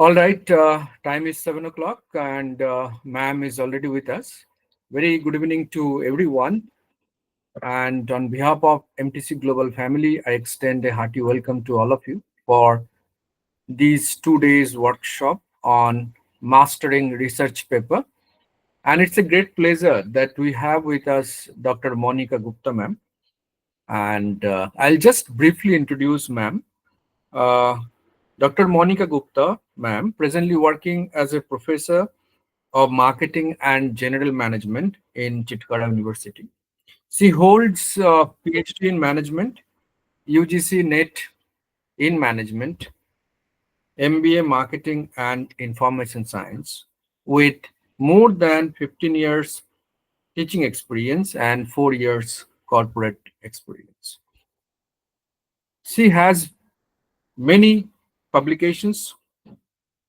All right, time is 7 o'clock, and ma'am is already with us. Very good evening to everyone. And on behalf of MTC Global Family, I extend a hearty welcome to all of you for these 2 days workshop on mastering research paper. And it's a great pleasure that we have with us Dr. Monika Gupta, ma'am. And I'll just briefly introduce ma'am. Uh, Dr. Monika Gupta, ma'am, presently working as a professor of Marketing and General Management in Chitkara University. She holds a Ph.D. in Management, UGC-NET in Management, MBA Marketing and Information Science, with more than 15 years teaching experience and 4 years corporate experience. She has many publications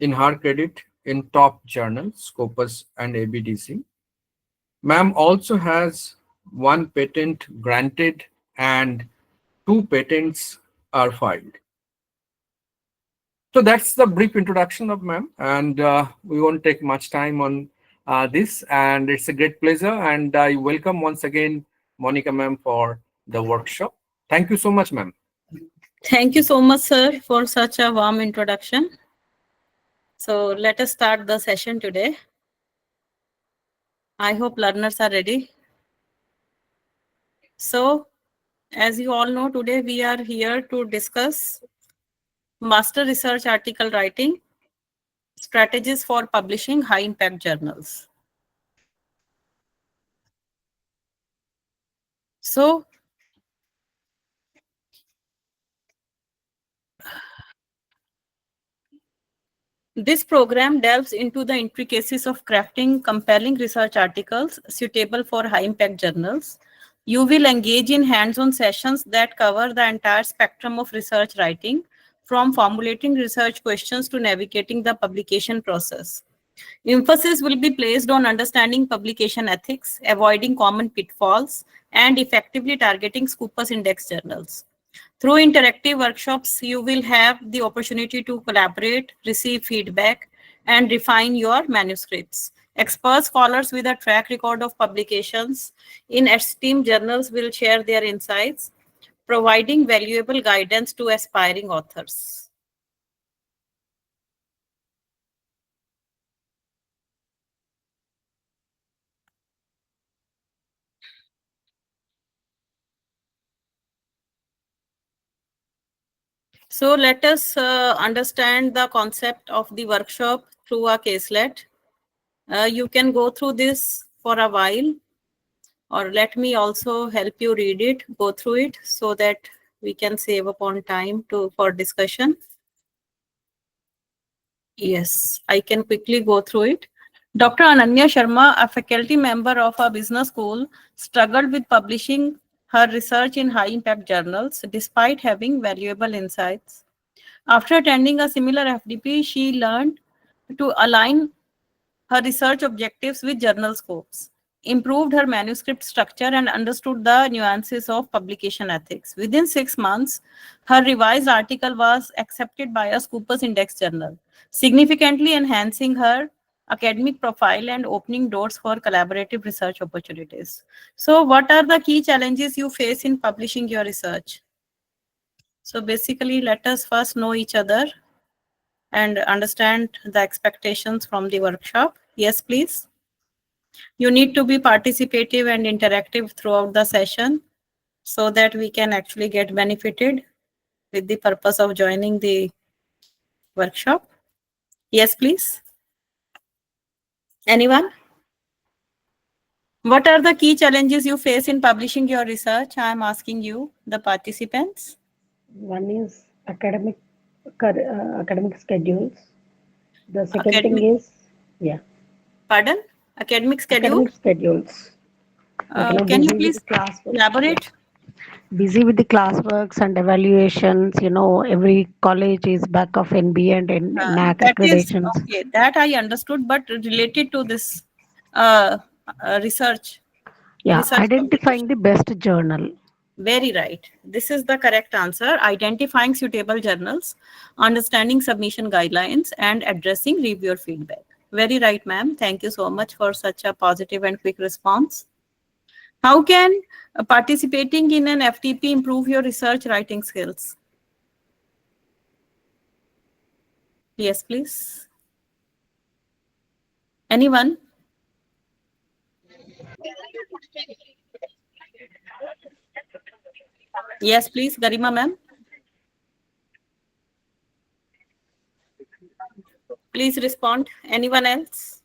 in her credit in top journals, Scopus and ABDC. Ma'am also has one patent granted and two patents are filed. So that's the brief introduction of ma'am, and we won't take much time on this. And it's a great pleasure, and I welcome once again Monika ma'am for the workshop. Thank you so much, ma'am. Thank you so much, sir, for such a warm introduction. So let us start the session today. I hope learners are ready. So, as you all know, today we are here to discuss master research article writing, strategies for publishing high impact journals. So, this program delves into the intricacies of crafting compelling research articles suitable for high impact journals. You will engage in hands-on sessions that cover the entire spectrum of research writing, from formulating research questions to navigating the publication process. Emphasis will be placed on understanding publication ethics, avoiding common pitfalls, and effectively targeting Scopus index journals. Through interactive workshops, you will have the opportunity to collaborate, receive feedback, and refine your manuscripts. Expert scholars with a track record of publications in esteemed journals will share their insights, providing valuable guidance to aspiring authors. So let us understand the concept of the workshop through a caselet. You can go through this for a while, or let me also help you read it, go through it, so that we can save upon time for discussion. Yes, I can quickly go through it. Dr. Ananya Sharma, a faculty member of a business school, struggled with publishing her research in high impact journals despite having valuable insights. After attending a similar FDP, she learned to align her research objectives with journal scopes, improved her manuscript structure, and understood the nuances of publication ethics. Within 6 months, her revised article was accepted by a Scopus Index journal, significantly enhancing her academic profile and opening doors for collaborative research opportunities. So, what are the key challenges you face in publishing your research? So, basically, let us first know each other and understand the expectations from the workshop. Yes, please. You need to be participative and interactive throughout the session so that we can actually get benefited with the purpose of joining the workshop. Yes, please. Anyone? What are the key challenges you face in publishing your research? I am asking you, the participants. One is academic schedules. The second Academic, thing is, yeah, pardon? Academic schedule? academic schedules. Can you Busy with please the classwork. elaborate? Busy with the classworks and evaluations. Every college is back of NB and NAC That is accreditations. okay. That I understood, but related to this uh, research Yeah, research identifying publication. the best journal. Very right. This is the correct answer. Identifying suitable journals, understanding submission guidelines, and addressing reviewer feedback. Very right, ma'am. Thank you so much for such a positive and quick response. How can participating in an FTP improve your research writing skills? Yes, please. Anyone? Yes, please, Garima ma'am. Please respond. Anyone else?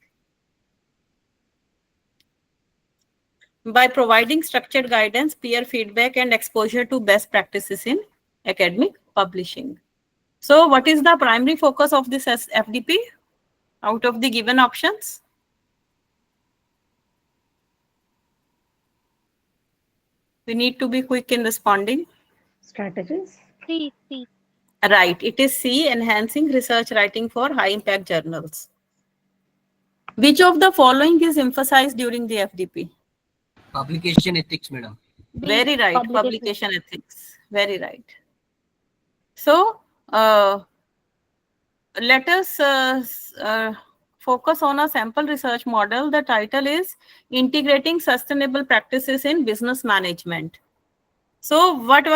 By providing structured guidance, peer feedback, and exposure to best practices in academic publishing. So what is the primary focus of this FDP out of the given options? We need to be quick in responding. Strategies. C. Right. It is C, enhancing research writing for high impact journals. Which of the following is emphasized during the FDP? Publication ethics, madam. Very right. Publication ethics. Very right. So let us focus on a sample research model. The title is Integrating Sustainable Practices in Business Management. So what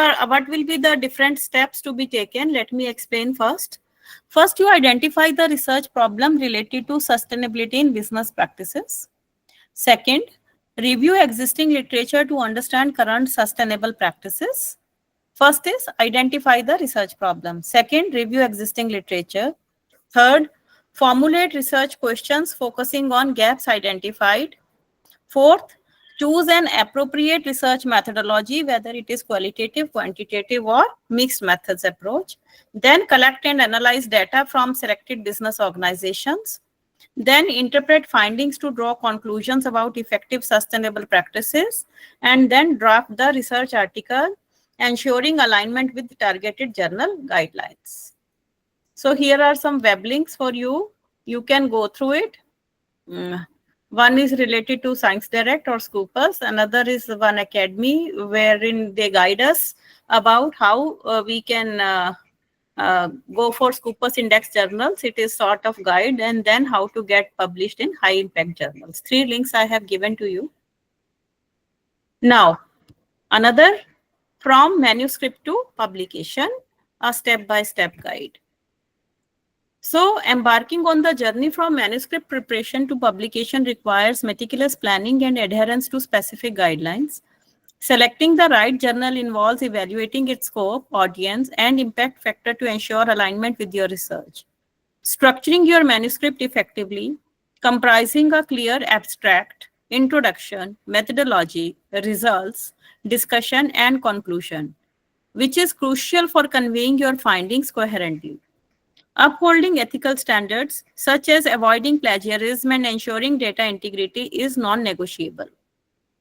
will be the different steps to be taken? Let me explain first. First, you identify the research problem related to sustainability in business practices. Second, review existing literature to understand current sustainable practices. First is identify the research problem. Second, review existing literature. Third, formulate research questions focusing on gaps identified. Fourth, choose an appropriate research methodology, whether it is qualitative, quantitative, or mixed methods approach. Then collect and analyze data from selected business organizations. Then interpret findings to draw conclusions about effective sustainable practices. And then draft the research article, ensuring alignment with targeted journal guidelines. So here are some web links for you. You can go through it. One is related to Science Direct or Scoopus. Another is One Academy, wherein they guide us about how we can go for Scoopus Index journals. It is sort of guide, and then how to get published in high impact journals. 3 links I have given to you. Now, another from manuscript to publication, a step-by-step guide. So, embarking on the journey from manuscript preparation to publication requires meticulous planning and adherence to specific guidelines. Selecting the right journal involves evaluating its scope, audience, and impact factor to ensure alignment with your research. Structuring your manuscript effectively, comprising a clear abstract, introduction, methodology, results, discussion, and conclusion, which is crucial for conveying your findings coherently. Upholding ethical standards, such as avoiding plagiarism and ensuring data integrity, is non-negotiable.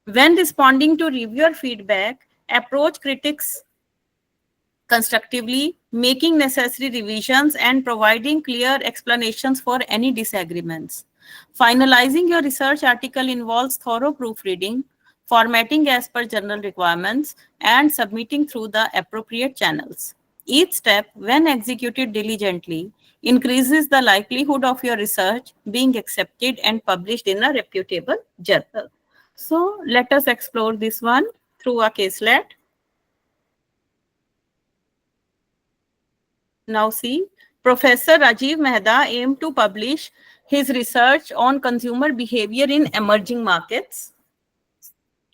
When responding to reviewer feedback, approach critics constructively, making necessary revisions and providing clear explanations for any disagreements. Finalizing your research article involves thorough proofreading, formatting as per journal requirements, and submitting through the appropriate channels. Each step, when executed diligently, increases the likelihood of your research being accepted and published in a reputable journal. So let us explore this one through a caselet. Now see, Professor Rajiv Mehta aimed to publish his research on consumer behavior in emerging markets.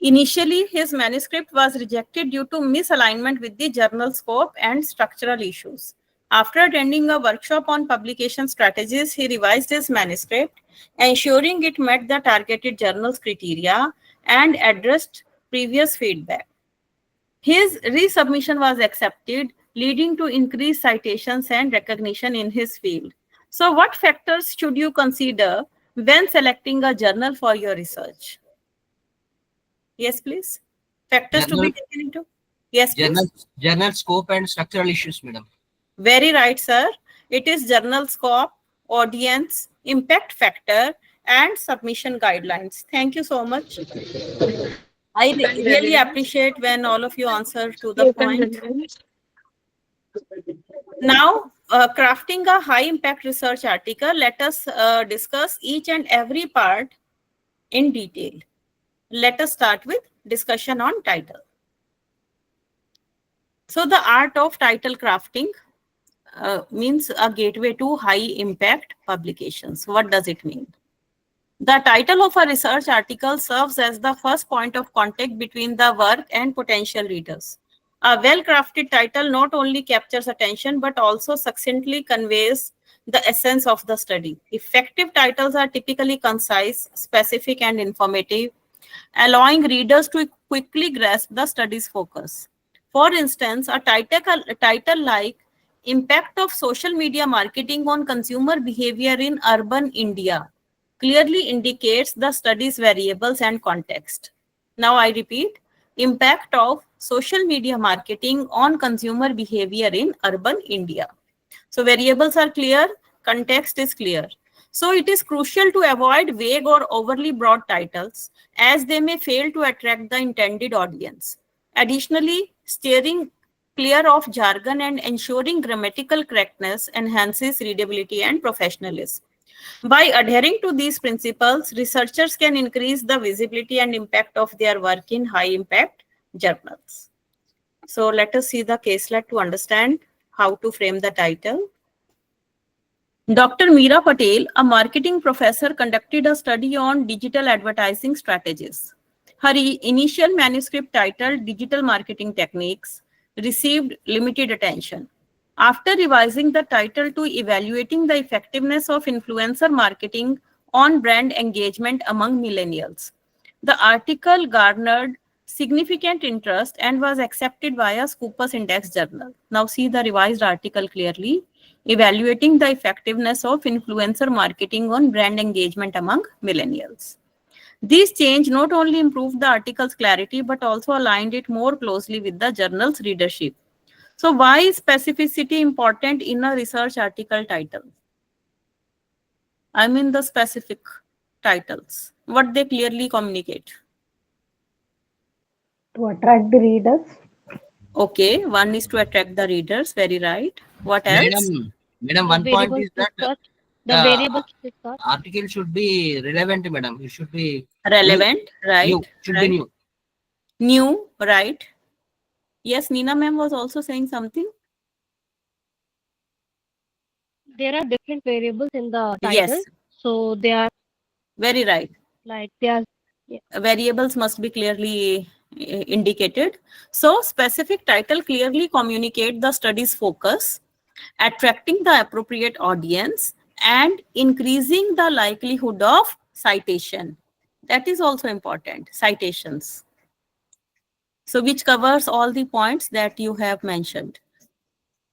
Initially, his manuscript was rejected due to misalignment with the journal scope and structural issues. After attending a workshop on publication strategies, he revised his manuscript, ensuring it met the targeted journal's criteria and addressed previous feedback. His resubmission was accepted, leading to increased citations and recognition in his field. So what factors should you consider when selecting a journal for your research? Yes, please. Factors to be taken into? Yes, please. Journal scope and structural issues, madam. Very right, sir. It is journal scope, audience, impact factor, and submission guidelines. Thank you so much. I really appreciate when all of you answer to the point. Now, crafting a high impact research article, let us discuss each and every part in detail. Let us start with discussion on title. So the art of title crafting means a gateway to high impact publications. What does it mean? The title of a research article serves as the first point of contact between the work and potential readers. A well-crafted title not only captures attention but also succinctly conveys the essence of the study. Effective titles are typically concise, specific, and informative, allowing readers to quickly grasp the study's focus. For instance, a title like Impact of Social Media Marketing on Consumer Behavior in Urban India clearly indicates the study's variables and context. Now I repeat, impact of social media marketing on consumer behavior in urban India. So variables are clear, context is clear. So it is crucial to avoid vague or overly broad titles as they may fail to attract the intended audience. Additionally, steering clear of jargon and ensuring grammatical correctness enhances readability and professionalism. By adhering to these principles, researchers can increase the visibility and impact of their work in high-impact journals. So let us see the caselet to understand how to frame the title. Dr. Meera Patel, a marketing professor, conducted a study on digital advertising strategies. Her initial manuscript titled Digital Marketing Techniques received limited attention. After revising the title to Evaluating the Effectiveness of Influencer Marketing on Brand Engagement Among Millennials, the article garnered significant interest and was accepted by a Scopus Index journal. Now see the revised article clearly. Evaluating the effectiveness of influencer marketing on brand engagement among millennials. This change not only improved the article's clarity but also aligned it more closely with the journal's readership. So why is specificity important in a research article title? I mean the specific titles, what they clearly communicate. To attract the readers. Okay, one is to attract the readers, very right. What else? Madam, The one point variables is that discussed. The uh, variables discussed. article should be relevant, madam. It should be Relevant, right? new. Should be right. new. New, right? Yes, Neena ma'am was also saying something. There are different variables in the title, Yes, so they are very right. like they are. Yeah. Variables must be clearly indicated. So specific title clearly communicate the study's focus, attracting the appropriate audience and increasing the likelihood of citation. That is also important, citations. So which covers all the points that you have mentioned.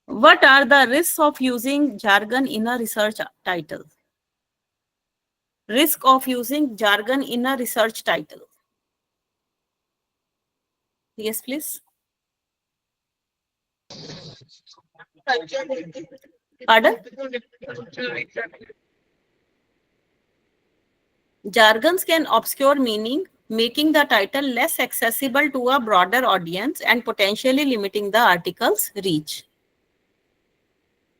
What are the risks of using jargon in a research title? Risk of using jargon in a research title. Yes, please. Pardon? Jargons can obscure meaning, making the title less accessible to a broader audience and potentially limiting the article's reach.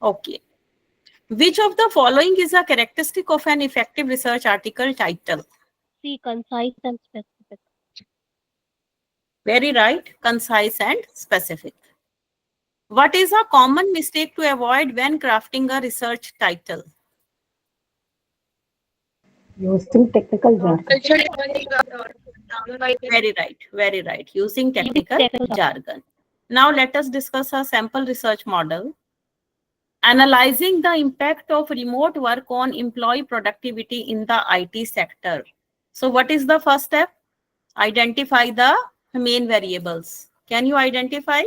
Okay. Which of the following is a characteristic of an effective research article title? See, concise and specific. Very right, concise and specific. What is a common mistake to avoid when crafting a research title? Using technical jargon. Very right, very right. Using technical technical jargon. Now let us discuss a sample research model. Analyzing the impact of remote work on employee productivity in the IT sector. So what is the first step? Identify the main variables. Can you identify?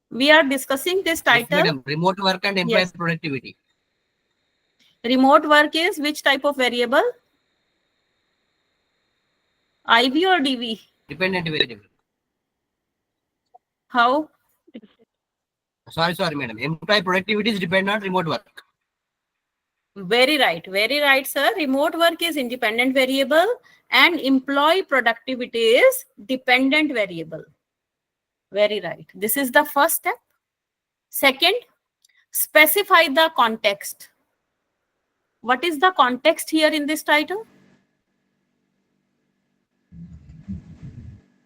We are discussing this Yes, title. madam. Remote work and employee Yes. productivity. Remote work is which type of variable? IV or DV? Dependent variable. How? Sorry, madam. Employee productivity is dependent on remote work. Very right, sir. Remote work is independent variable and employee productivity is dependent variable. Very right. This is the first step. Second, specify the context. What is the context here in this title?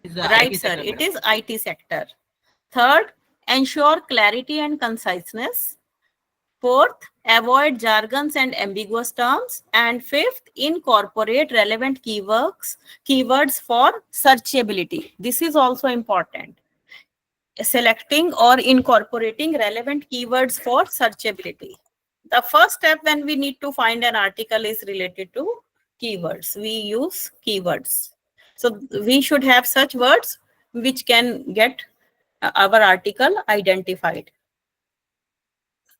Is the Right, IT sir. sector, It madam. is IT sector. Third, ensure clarity and conciseness. Fourth, avoid jargons and ambiguous terms. And fifth, incorporate relevant keywords for searchability. This is also important. Selecting or incorporating relevant keywords for searchability. The first step when we need to find an article is related to keywords. We use keywords. So we should have such words which can get our article identified.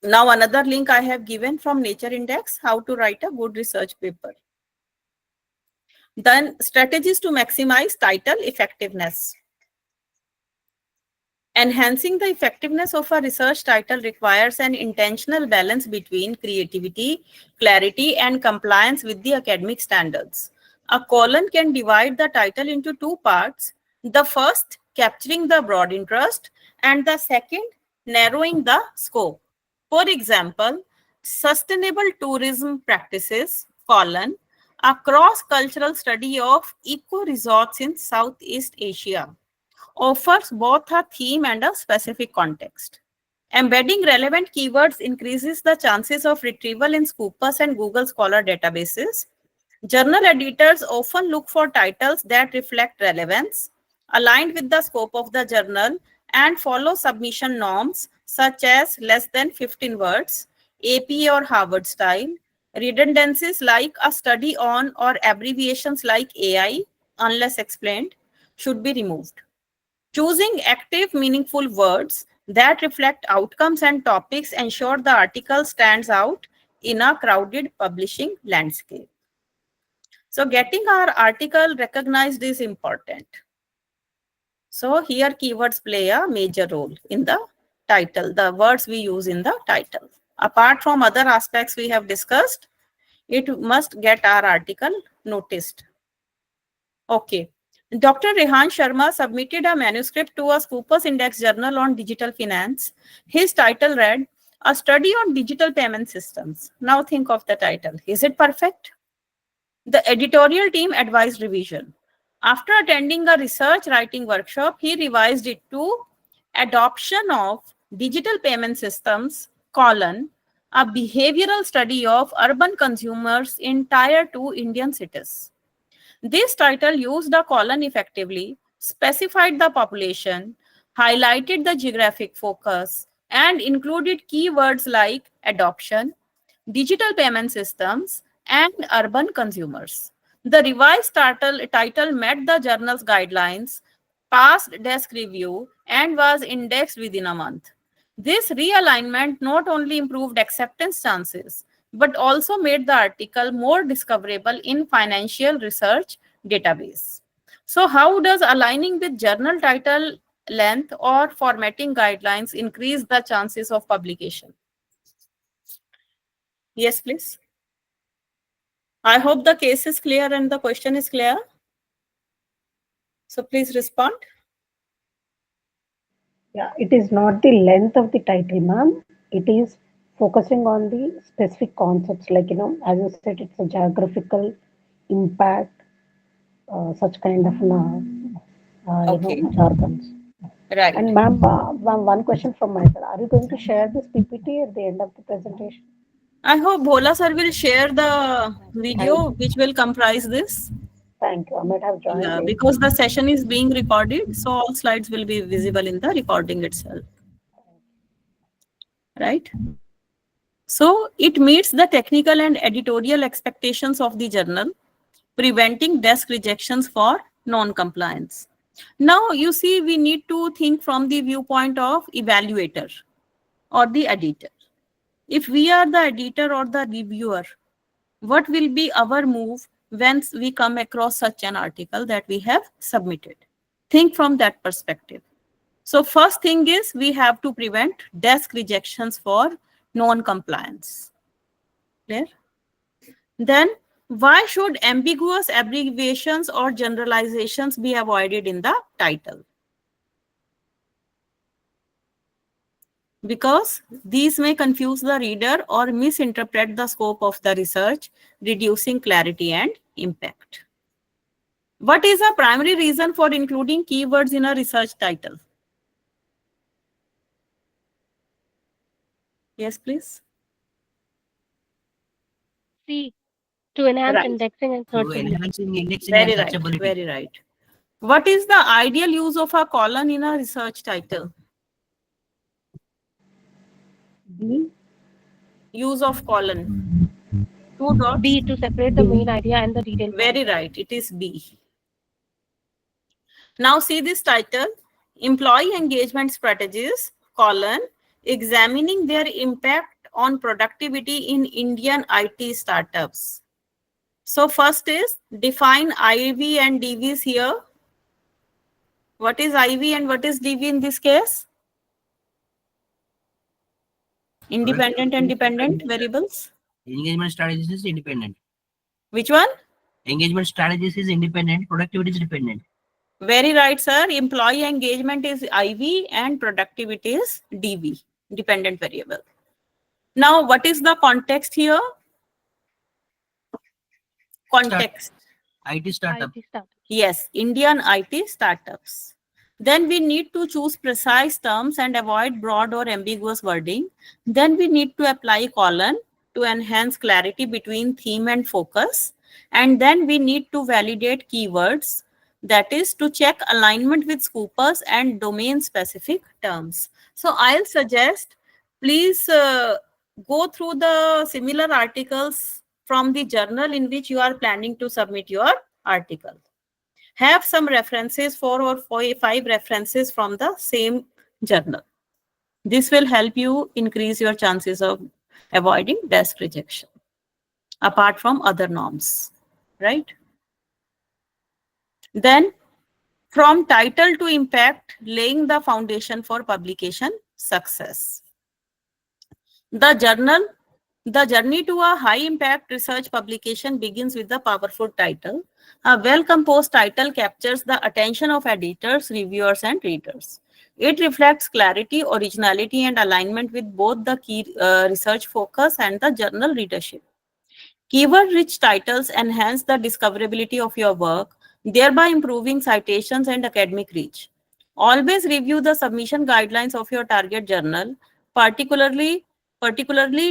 Now another link I have given from Nature Index, how to write a good research paper. Then strategies to maximize title effectiveness. Enhancing the effectiveness of a research title requires an intentional balance between creativity, clarity, and compliance with the academic standards. A colon can divide the title into two parts. The first, capturing the broad interest, and the second, narrowing the scope. For example, sustainable tourism practices, colon, a cross-cultural study of eco-resorts in Southeast Asia, offers both a theme and a specific context. Embedding relevant keywords increases the chances of retrieval in Scopus and Google Scholar databases. Journal editors often look for titles that reflect relevance, aligned with the scope of the journal, and follow submission norms such as less than 15 words, AP or Harvard style, redundancies like a study on or abbreviations like AI, unless explained, should be removed. Choosing active, meaningful words that reflect outcomes and topics ensure the article stands out in a crowded publishing landscape. So getting our article recognized is important. So here keywords play a major role in the title, the words we use in the title. Apart from other aspects we have discussed, it must get our article noticed. Okay. Dr. Rehan Sharma submitted a manuscript to a Scopus Index journal on digital finance. His title read, A Study on Digital Payment Systems. Now think of the title. Is it perfect? The editorial team advised revision. After attending a research writing workshop, he revised it to Adoption of Digital Payment Systems, colon, a behavioral study of urban consumers in Tier 2 Indian cities. This title used the colon effectively, specified the population, highlighted the geographic focus, and included keywords like adoption, digital payment systems, and urban consumers. The revised title met the journal's guidelines, passed desk review, and was indexed within a month. This realignment not only improved acceptance chances, but also made the article more discoverable in financial research database. So how does aligning with journal title length or formatting guidelines increase the chances of publication? Yes, please. I hope the case is clear and the question is clear. So please respond. Yeah, it is not the length of the title, ma'am. It is focusing on the specific concepts, like, as you said, it's a geographical impact, such kind of, Okay. jargons. Right. And ma'am, one question from my side. Are you going to share this PPT at the end of the presentation? I hope Bhola sir will share the Thank video you. which will comprise this. Thank you. I might have joined Yeah, late. because the session is being recorded, so all slides will be visible in the recording itself. Right? So it meets the technical and editorial expectations of the journal, preventing desk rejections for non-compliance. Now, you see, we need to think from the viewpoint of evaluator or the editor. If we are the editor or the reviewer, what will be our move once we come across such an article that we have submitted? Think from that perspective. So first thing is we have to prevent desk rejections for non-compliance. Clear? Then, why should ambiguous abbreviations or generalizations be avoided in the title? Because these may confuse the reader or misinterpret the scope of the research, reducing clarity and impact. What is a primary reason for including keywords in a research title? Yes, please. C. To enhance Right. indexing and To searchability. enhancing indexing and Very right. searchability. Very right. What is the ideal use of a colon in a research title? B. Use of colon. Two dots. B. To separate the main idea and the detailed Very content. right. It is B. Now see this title, Employee Engagement Strategies, colon, examining their impact on productivity in Indian IT startups. So first is define IV and DVs here. What is IV and what is DV in this case? Independent and dependent variables. Engagement strategies is independent. Which one? Engagement strategies is independent. Productivity is dependent. Very right, sir. Employee engagement is IV and productivity is DV, dependent variable. Now, what is the context here? Context. IT startup. IT startup. Yes, Indian IT startups. Then we need to choose precise terms and avoid broad or ambiguous wording. Then we need to apply colon to enhance clarity between theme and focus. And then we need to validate keywords, that is to check alignment with scopus and domain specific terms. So I'll suggest, please go through the similar articles from the journal in which you are planning to submit your article. Have some references, 4 or 5 references from the same journal. This will help you increase your chances of avoiding desk rejection, apart from other norms, right? Then, from title to impact, laying the foundation for publication success. The journey to a high impact research publication begins with the powerful title. A well-composed title captures the attention of editors, reviewers, and readers. It reflects clarity, originality, and alignment with both the key research focus and the journal readership. Keyword-rich titles enhance the discoverability of your work, thereby improving citations and academic reach. Always review the submission guidelines of your target journal, particularly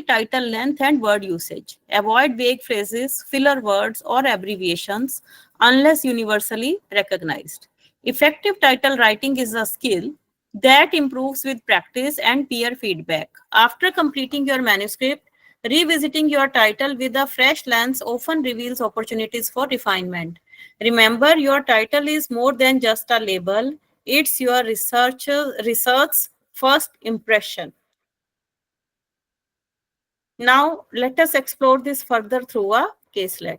title length and word usage. Avoid vague phrases, filler words, or abbreviations unless universally recognized. Effective title writing is a skill that improves with practice and peer feedback. After completing your manuscript, revisiting your title with a fresh lens often reveals opportunities for refinement. Remember, your title is more than just a label. It's your research's first impression. Now, let us explore this further through a caselet.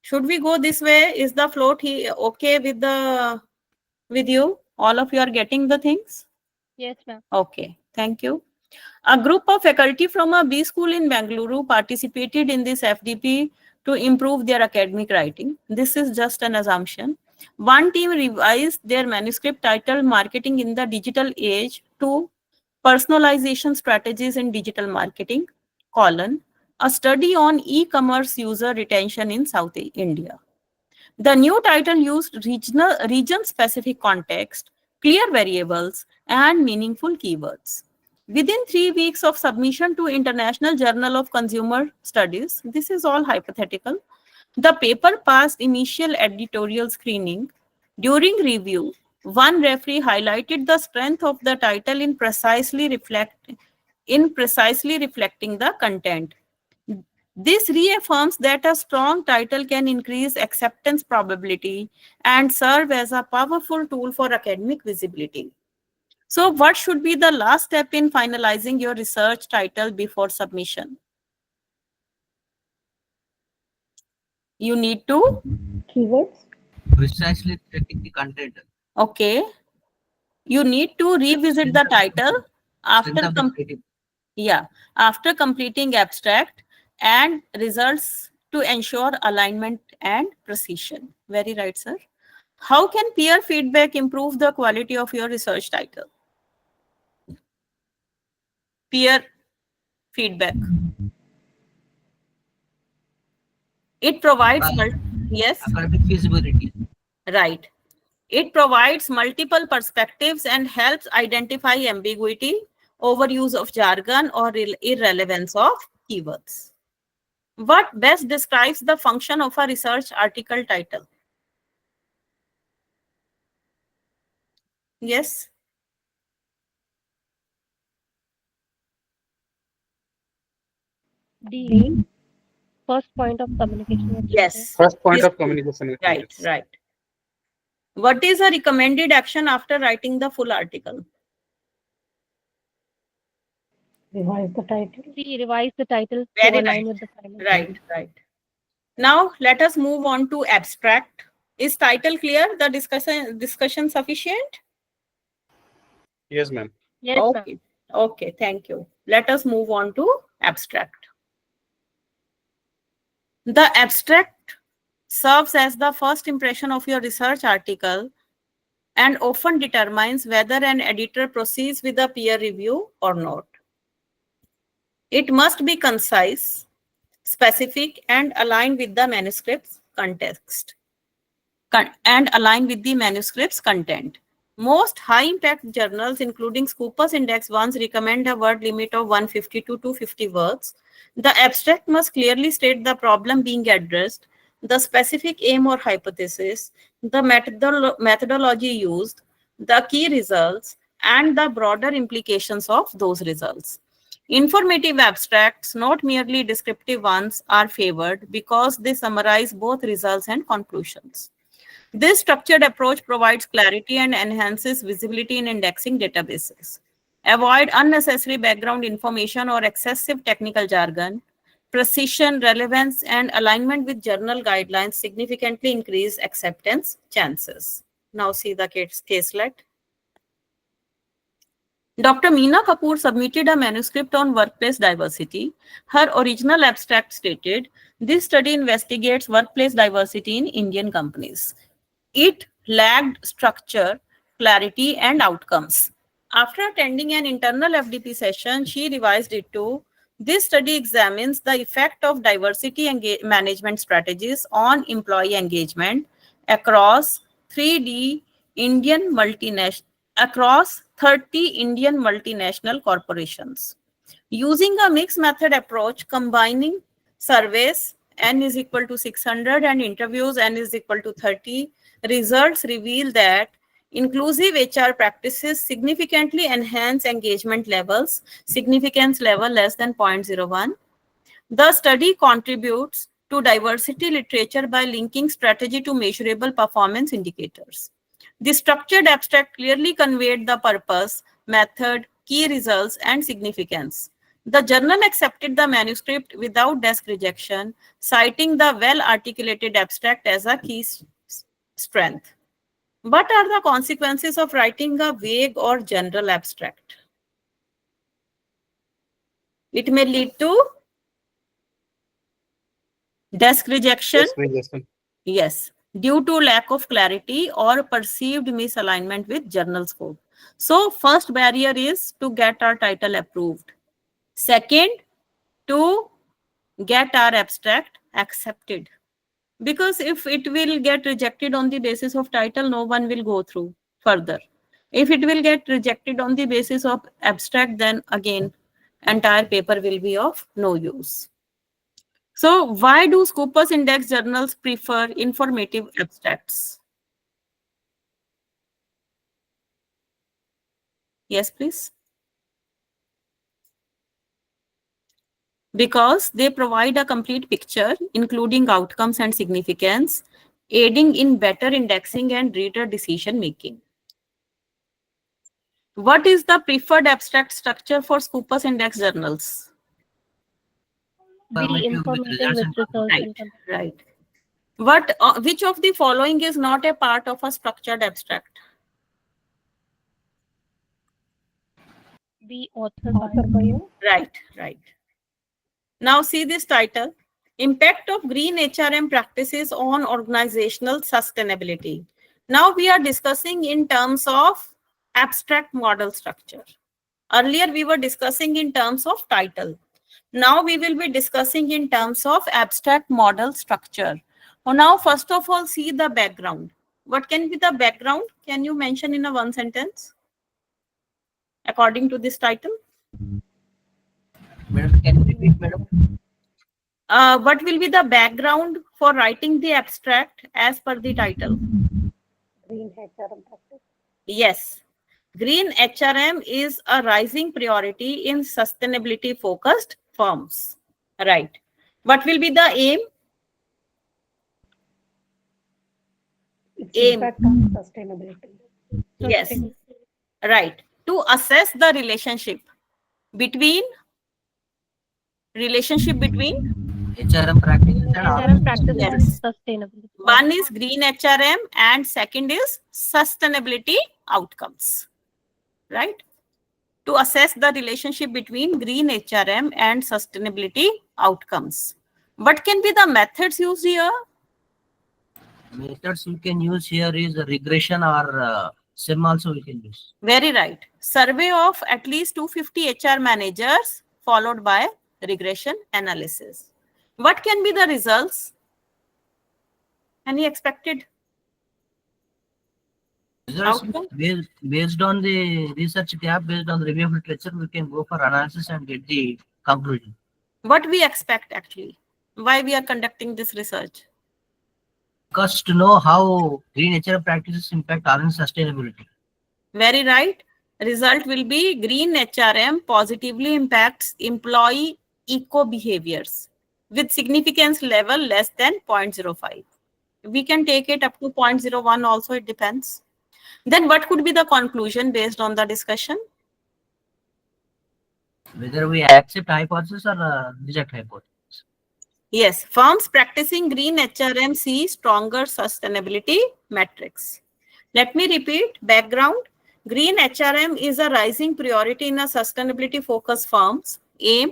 Should we go this way? Is the float okay with you? All of you are getting the things? Yes, ma'am. Okay, thank you. A group of faculty from a B school in Bangalore participated in this FDP to improve their academic writing. This is just an assumption. One team revised their manuscript titled Marketing in the Digital Age to Personalization Strategies in Digital Marketing, colon, a study on e-commerce user retention in South India. The new title used region-specific context, clear variables, and meaningful keywords. Within 3 weeks of submission to International Journal of Consumer Studies, this is all hypothetical, the paper passed initial editorial screening. During review, one referee highlighted the strength of the title in precisely reflecting the content. This reaffirms that a strong title can increase acceptance probability and serve as a powerful tool for academic visibility. So what should be the last step in finalizing your research title before submission? You need to, Keywords. Precisely reflecting the content. okay, you need to revisit the title Strength after of the creative. after completing abstract, and results to ensure alignment and precision. Very right, sir. How can peer feedback improve the quality of your research title? Peer feedback. It provides, yes, Academic feasibility. right. It provides multiple perspectives and helps identify ambiguity, overuse of jargon, or irrelevance of keywords. What best describes the function of a research article title? Yes. D. First point of communication with readers. Yes. First point This- of communication with right, readers. right. What is a recommended action after writing the full article? Revise the title. C. Revise the title to Very align right. with the final. Right, right. Now let us move on to abstract. Is title clear? The discussion sufficient? Yes, ma'am. Yes, ma'am. Okay. Okay, thank you. Let us move on to abstract. The abstract serves as the first impression of your research article and often determines whether an editor proceeds with a peer review or not. It must be concise, specific, and aligned with the manuscript's context. And align with the manuscript's content. Most high-impact journals, including Scopus Index ones, recommend a word limit of 150 to 250 words. The abstract must clearly state the problem being addressed, the specific aim or hypothesis, the methodology used, the key results, and the broader implications of those results. Informative abstracts, not merely descriptive ones, are favored because they summarize both results and conclusions. This structured approach provides clarity and enhances visibility in indexing databases. Avoid unnecessary background information or excessive technical jargon. Precision, relevance, and alignment with journal guidelines significantly increase acceptance chances. Now see the caselet. Dr. Meena Kapoor submitted a manuscript on workplace diversity. Her original abstract stated, this study investigates workplace diversity in Indian companies. It lacked structure, clarity, and outcomes. After attending an internal FDP session, she revised it to, this study examines the effect of diversity management strategies on employee engagement across 3D Indian multinational across 30 Indian multinational corporations. Using a mixed method approach, combining surveys n is equal to 600 and interviews n is equal to 30, results reveal that inclusive HR practices significantly enhance engagement levels, significance level less than 0.01. The study contributes to diversity literature by linking strategy to measurable performance indicators. The structured abstract clearly conveyed the purpose, method, key results, and significance. The journal accepted the manuscript without desk rejection, citing the well-articulated abstract as a key strength. What are the consequences of writing a vague or general abstract? It may lead to desk rejection. Yes, rejection. Yes, due to lack of clarity or perceived misalignment with journal scope. So first barrier is to get our title approved. Second, to get our abstract accepted. Because if it will get rejected on the basis of title, no one will go through further. If it will get rejected on the basis of abstract, then again, entire paper will be of no use. So why do Scopus Index journals prefer informative abstracts? Yes, please. Because they provide a complete picture, including outcomes and significance, aiding in better indexing and reader decision making. What is the preferred abstract structure for Scopus Index journals? B. Informative with results Right, and conclusions. right. Which of the following is not a part of a structured abstract? B. Author bio. Right, right. Now see this title, Impact of Green HRM Practices on Organizational Sustainability. Now we are discussing in terms of abstract model structure. Earlier we were discussing in terms of title. Now we will be discussing in terms of abstract model structure. Now first of all, see the background. What can be the background? Can you mention in a one sentence according to this title? Madam, can you repeat, madam? What will be the background for writing the abstract as per the title? Green HRM practice. Yes. Green HRM is a rising priority in sustainability focused firms. Right. What will be the aim? Its Aim. impact on sustainability. Yes. Right. To assess the relationship between HRM practices and HRM practices and Yes. sustainability. One is green HRM and second is sustainability outcomes. Right? To assess the relationship between green HRM and sustainability outcomes. What can be the methods used here? methods we can use here is regression or SIM also we can use. Very right. Survey of at least 250 HR managers followed by regression analysis. What can be the results? Any expected Results outcome? based on the research gap, based on the review of literature, we can go for analysis and get the conclusion. What we expect actually? Why we are conducting this research? Because to know how green HRM practices impact on sustainability. Very right. Result will be green HRM positively impacts employee eco behaviors with significance level less than 0.05. We can take it up to 0.01 also, it depends. Then what could be the conclusion based on the discussion? Whether we accept hypothesis or reject hypothesis. Yes, firms practicing green HRM see stronger sustainability metrics. Let me repeat, background. Green HRM is a rising priority in a sustainability focused firms. Aim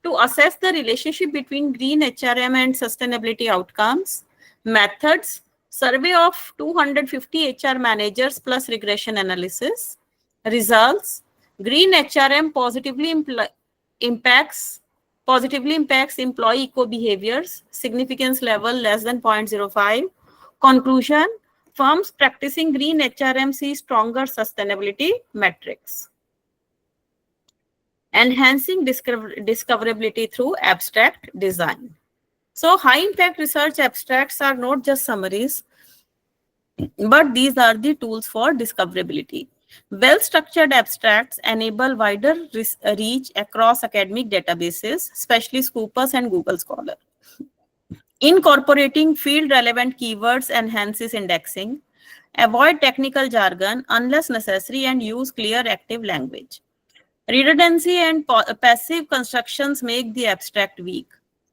to assess the relationship between green HRM and sustainability outcomes. Methods, survey of 250 HR managers plus regression analysis. Results, green HRM impacts employee eco behaviors, significance level less than 0.05. Conclusion, firms practicing green HRM see stronger sustainability metrics. Enhancing discoverability through abstract design. So high impact research abstracts are not just summaries, but these are the tools for discoverability. Well-structured abstracts enable wider reach across academic databases, especially Scopus and Google Scholar. Incorporating field-relevant keywords enhances indexing. Avoid technical jargon unless necessary and use clear active language. Redundancy and passive constructions make the abstract weak.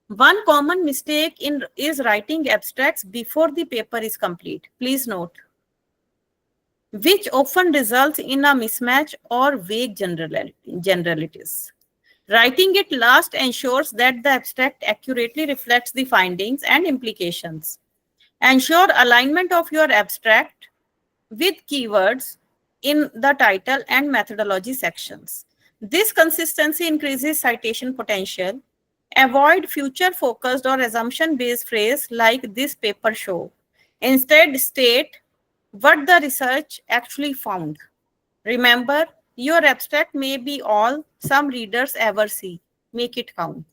One common mistake is writing abstracts before the paper is complete. Please note, which often results in a mismatch or vague generalities. Writing it last ensures that the abstract accurately reflects the findings and implications. Ensure alignment of your abstract with keywords in the title and methodology sections. This consistency increases citation potential. Avoid future-focused or assumption-based phrase like this paper show. Instead, state what the research actually found. Remember, your abstract may be all some readers ever see. Make it count.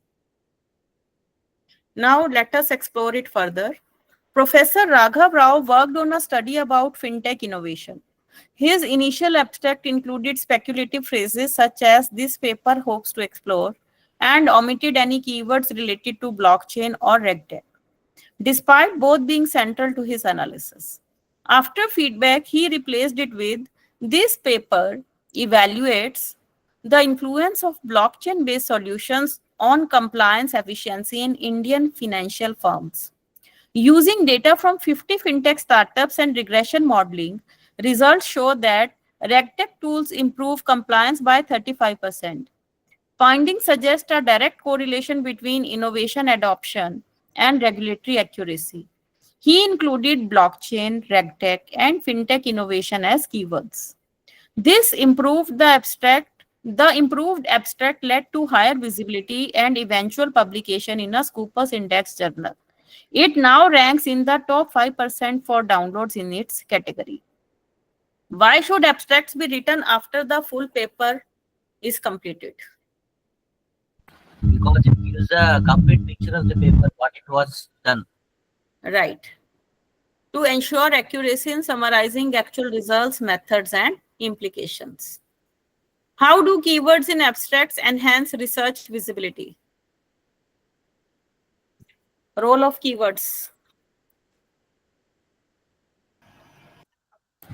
Now, let us explore it further. Professor Raghav Rao worked on a study about fintech innovation. His initial abstract included speculative phrases such as this paper hopes to explore and omitted any keywords related to blockchain or RegTech, despite both being central to his analysis. After feedback, he replaced it with this paper evaluates the influence of blockchain-based solutions on compliance efficiency in Indian financial firms. Using data from 50 fintech startups and regression modeling, results show that RegTech tools improve compliance by 35%. Findings suggest a direct correlation between innovation adoption and regulatory accuracy. He included blockchain, regtech, and fintech innovation as keywords. This improved the abstract. The improved abstract led to higher visibility and eventual publication in a Scopus Index journal. It now ranks in the top 5% for downloads in its category. Why should abstracts be written after the full paper is completed? Because it gives a complete picture of the paper, what it was done. Right. To ensure accuracy in summarizing actual results, methods, and implications. How do keywords in abstracts enhance research visibility? Role of keywords.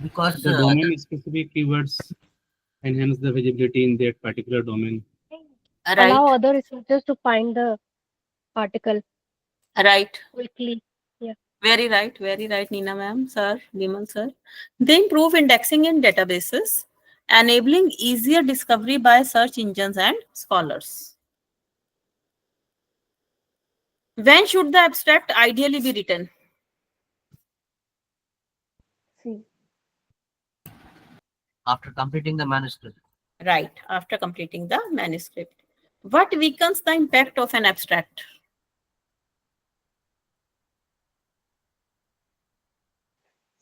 Because The domain-specific keywords enhance the visibility in that particular domain. Allow Right. other researchers to find the article Right. quickly. Yeah. Very right. Very right, Neena ma'am, sir, Vimal sir. They improve indexing in databases, enabling easier discovery by search engines and scholars. When should the abstract ideally be written? See, after completing the manuscript. Right, after completing the manuscript. What weakens the impact of an abstract?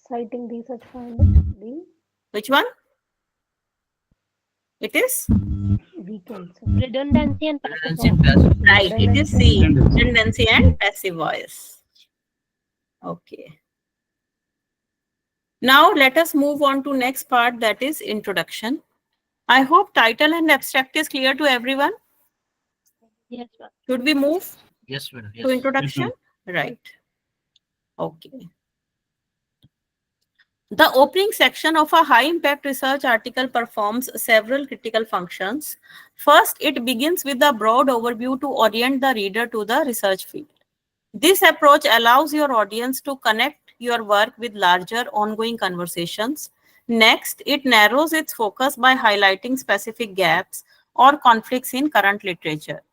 citing research findings, the Which one? It is? weekends. Redundancy and Redundancy passive and voice. passive. Right, it is C. Redundancy. Redundancy and passive voice. Okay. Now let us move on to next part, that is introduction. I hope title and abstract is clear to everyone. Yes, ma'am. Should we move Yes, madam. to Yes. introduction? Right. Okay. The opening section of a high-impact research article performs several critical functions. First, it begins with a broad overview to orient the reader to the research field. This approach allows your audience to connect your work with larger ongoing conversations. Next, it narrows its focus by highlighting specific gaps or conflicts in current literature.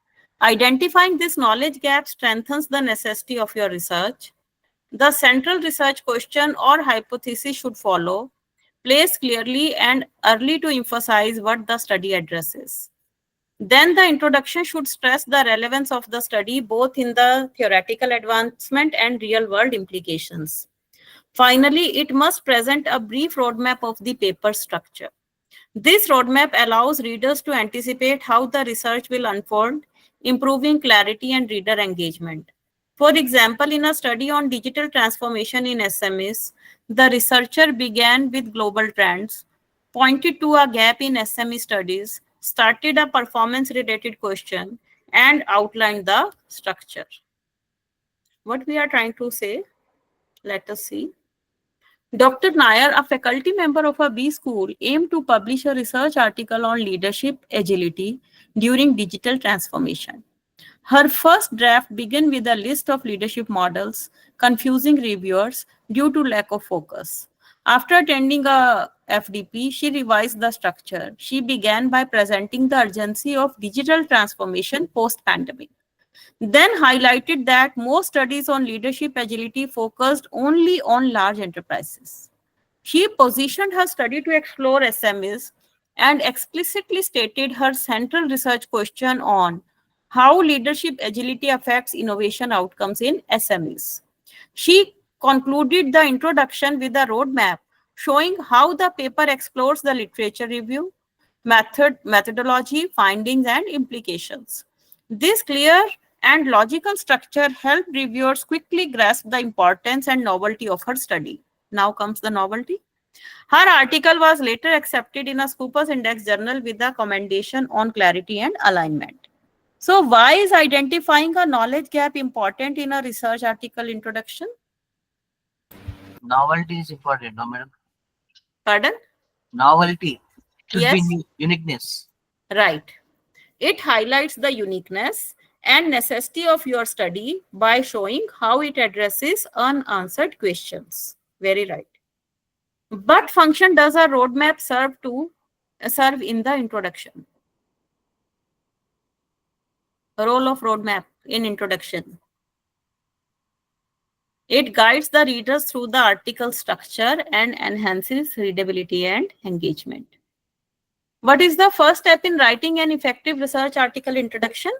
Identifying this knowledge gap strengthens the necessity of your research. The central research question or hypothesis should follow, placed clearly and early to emphasize what the study addresses. Then the introduction should stress the relevance of the study both in the theoretical advancement and real-world implications. Finally, it must present a brief roadmap of the paper structure. This roadmap allows readers to anticipate how the research will unfold, improving clarity and reader engagement. For example, in a study on digital transformation in SMEs, the researcher began with global trends, pointed to a gap in SME studies, started a performance-related question, and outlined the structure. What we are trying to say, let us see. Dr. Nair, a faculty member of a B school, aimed to publish a research article on leadership agility during digital transformation. Her first draft began with a list of leadership models, confusing reviewers due to lack of focus. After attending a FDP, she revised the structure. She began by presenting the urgency of digital transformation post-pandemic, then highlighted that most studies on leadership agility focused only on large enterprises. She positioned her study to explore SMEs and explicitly stated her central research question on how leadership agility affects innovation outcomes in SMEs. She concluded the introduction with a roadmap showing how the paper explores the literature review, methodology, findings, and implications. This clear and logical structure helped reviewers quickly grasp the importance and novelty of her study. Now comes the novelty. Her article was later accepted in a Scopus Index journal with a commendation on clarity and alignment. So, why is identifying a knowledge gap important in a research article introduction? Novelty is important, no, madam. Pardon? Novelty should Yes. be uniqueness. Right. It highlights the uniqueness and necessity of your study by showing how it addresses unanswered questions. Very right. What function does a roadmap serve in the introduction? Role of roadmap in introduction. It guides the readers through the article structure and enhances readability and engagement. What is the first step in writing an effective research article introduction?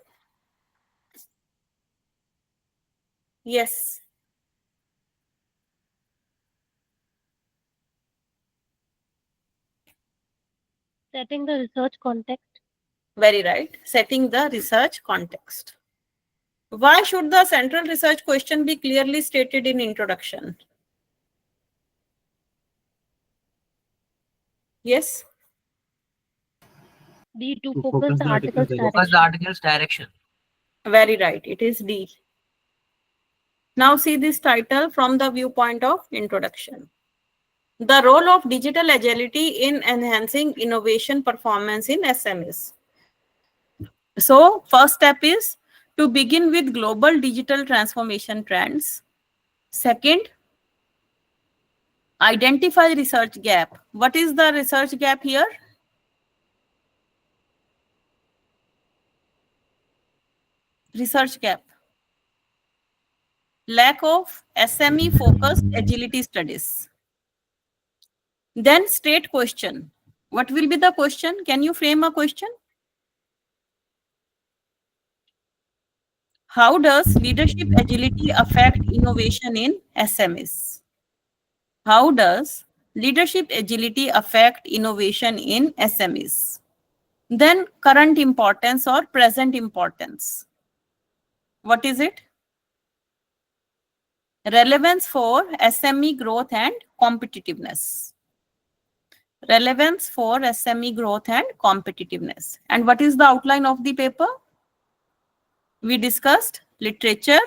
Yes. Setting the research context. Very right. Setting the research context. Why should the central research question be clearly stated in introduction? Yes. D, to To focus focus the the article's article's direction. Focus the direction. article's direction. Very right. It is D. Now see this title from the viewpoint of introduction. The role of digital agility in enhancing innovation performance in SMEs. So first step is to begin with global digital transformation trends. Second, identify research gap. What is the research gap here? Research gap. Lack of SME focused agility studies. Then state question. What will be the question? Can you frame a question? How does leadership agility affect innovation in SMEs? How does leadership agility affect innovation in SMEs? Then current importance or present importance. What is it? Relevance for SME growth and competitiveness. Relevance for SME growth and competitiveness. And what is the outline of the paper? We discussed literature,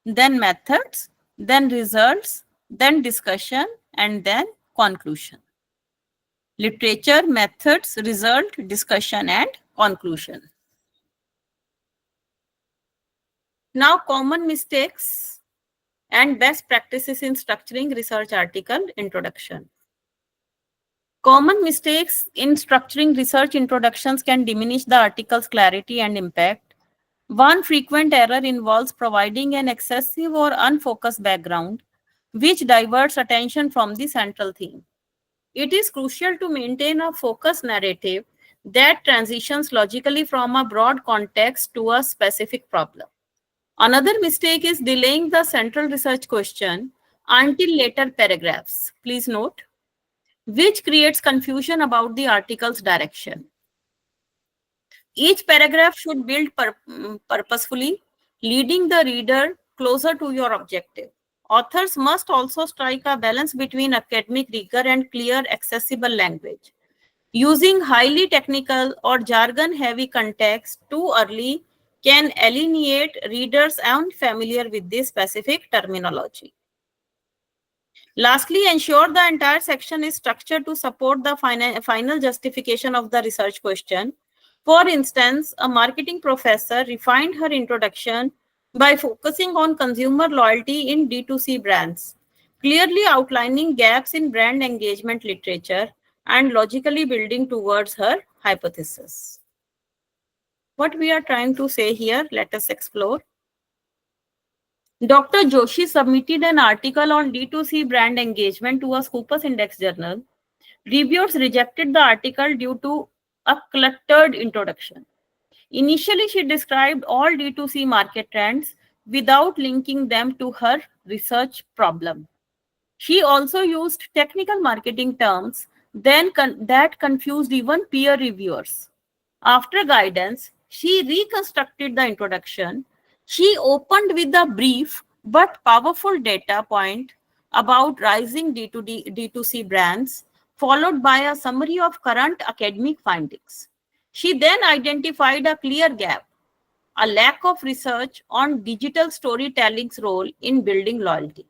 then methods, then results, then discussion, and then conclusion. Literature, methods, result, discussion, and conclusion. Now, common mistakes and best practices in structuring research article introduction. Common mistakes in structuring research introductions can diminish the article's clarity and impact. One frequent error involves providing an excessive or unfocused background, which diverts attention from the central theme. It is crucial to maintain a focused narrative that transitions logically from a broad context to a specific problem. Another mistake is delaying the central research question until later paragraphs. Please note, which creates confusion about the article's direction. Each paragraph should build purposefully, leading the reader closer to your objective. Authors must also strike a balance between academic rigor and clear, accessible language. Using highly technical or jargon-heavy context too early can alienate readers unfamiliar with this specific terminology. Lastly, ensure the entire section is structured to support the final justification of the research question. For instance, a marketing professor refined her introduction by focusing on consumer loyalty in D2C brands, clearly outlining gaps in brand engagement literature and logically building towards her hypothesis. What we are trying to say here, let us explore. Dr. Joshi submitted an article on D2C brand engagement to a Scopus Index journal. Reviewers rejected the article due to a cluttered introduction. Initially, she described all D2C market trends without linking them to her research problem. She also used technical marketing terms that confused even peer reviewers. After guidance, she reconstructed the introduction. She opened with a brief but powerful data point about rising D2C brands, followed by a summary of current academic findings. She then identified a clear gap, a lack of research on digital storytelling's role in building loyalty.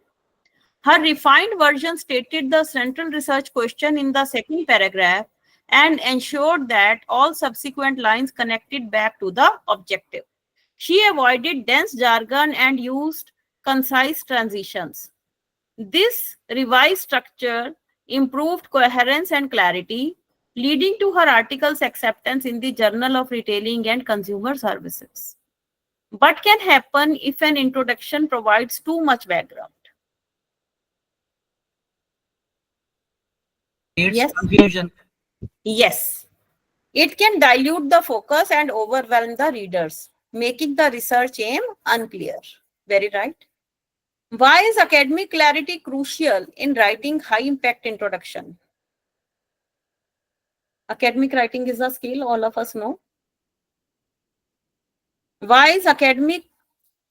Her refined version stated the central research question in the second paragraph and ensured that all subsequent lines connected back to the objective. She avoided dense jargon and used concise transitions. This revised structure improved coherence and clarity, leading to her article's acceptance in the Journal of Retailing and Consumer Services. but can happen if an introduction provides too much background. It's Yes. confusion. Yes. It can dilute the focus and overwhelm the readers, making the research aim unclear. Very right. Why is academic clarity crucial in writing high impact introduction? Academic writing is a skill all of us know. Why is academic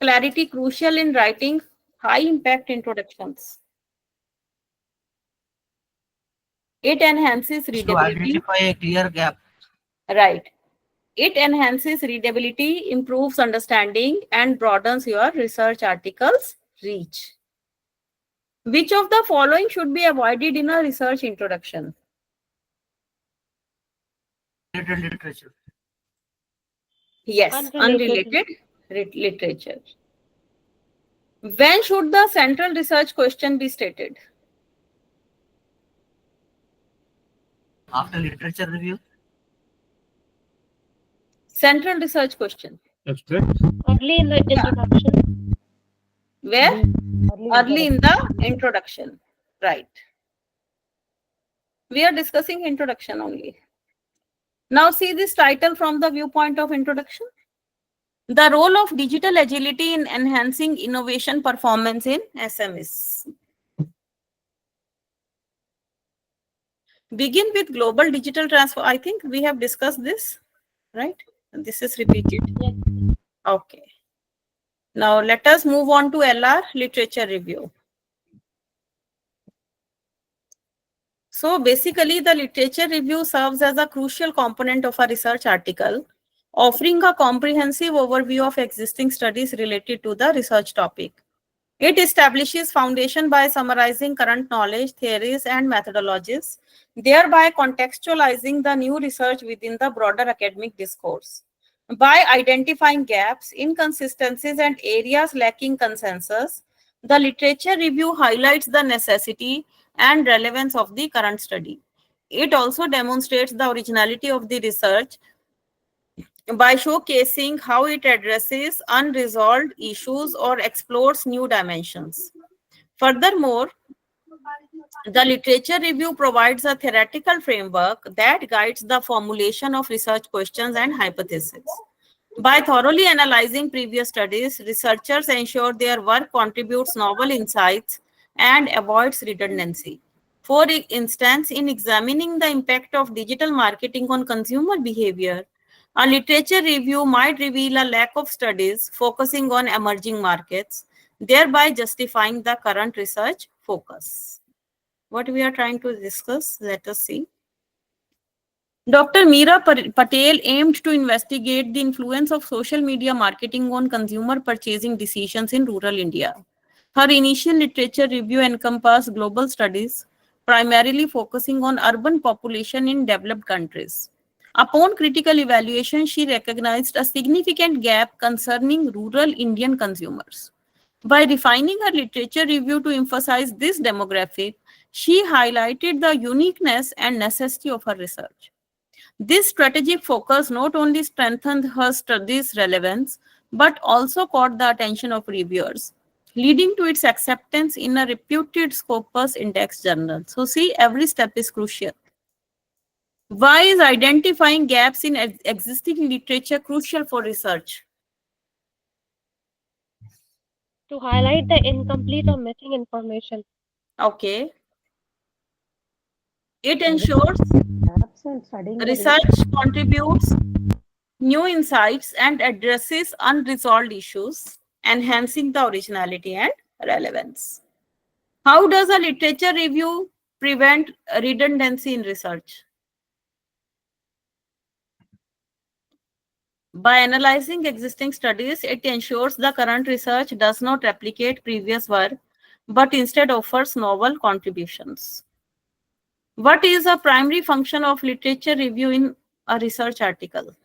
clarity crucial in writing high impact introductions? It enhances To readability. identify a clear gap. Right. It enhances readability, improves understanding, and broadens your research article's reach. Which of the following should be avoided in a research introduction? Literature. Yes, Unrelated. unrelated literature. When should the central research question be stated? After literature review. Central research question. Abstract. Early in the introduction. Where? Early Early in introduction. the introduction. Right. We are discussing introduction only. Now see this title from the viewpoint of introduction. The role of digital agility in enhancing innovation performance in SMEs. Begin with global digital transfer. I think we have discussed this, right? This is repeated. Yes. Okay. Now let us move on to LR, literature review. So basically the literature review serves as a crucial component of a research article, offering a comprehensive overview of existing studies related to the research topic. It establishes foundation by summarizing current knowledge, theories, and methodologies, thereby contextualizing the new research within the broader academic discourse. By identifying gaps, inconsistencies, and areas lacking consensus, the literature review highlights the necessity and relevance of the current study. It also demonstrates the originality of the research by showcasing how it addresses unresolved issues or explores new dimensions. Furthermore, the literature review provides a theoretical framework that guides the formulation of research questions and hypotheses. By thoroughly analyzing previous studies, researchers ensure their work contributes novel insights and avoids redundancy. For instance, in examining the impact of digital marketing on consumer behavior, a literature review might reveal a lack of studies focusing on emerging markets, thereby justifying the current research focus. What we are trying to discuss, let us see. Dr. Meera Patel aimed to investigate the influence of social media marketing on consumer purchasing decisions in rural India. Her initial literature review encompassed global studies, primarily focusing on urban population in developed countries. Upon critical evaluation, she recognized a significant gap concerning rural Indian consumers. By refining her literature review to emphasize this demographic, she highlighted the uniqueness and necessity of her research. This strategic focus not only strengthened her study's relevance, but also caught the attention of reviewers, leading to its acceptance in a reputed Scopus Index journal. So see, every step is crucial. Why is identifying gaps in existing literature crucial for research? To highlight the incomplete or missing information. Okay. It ensures Gaps in studying the research contributes new insights and addresses unresolved issues, enhancing the originality and relevance. How does a literature review prevent redundancy in research? By analyzing existing studies, it ensures the current research does not replicate previous work, but instead offers novel contributions. What is a primary function of literature review in a research article?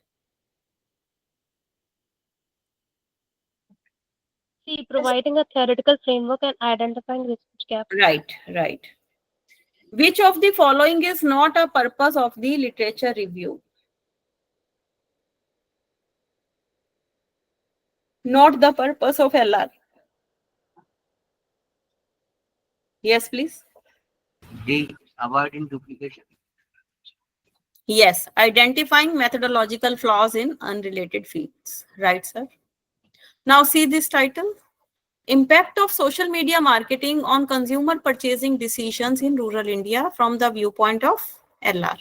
See, providing a theoretical framework and identifying research gaps. Right, right. Which of the following is not a purpose of the literature review? Note the purpose of LR. Yes, please. D. Avoiding duplication. Yes, identifying methodological flaws in unrelated fields. Right, sir? Now see this title. Impact of social media marketing on consumer purchasing decisions in rural India from the viewpoint of LR.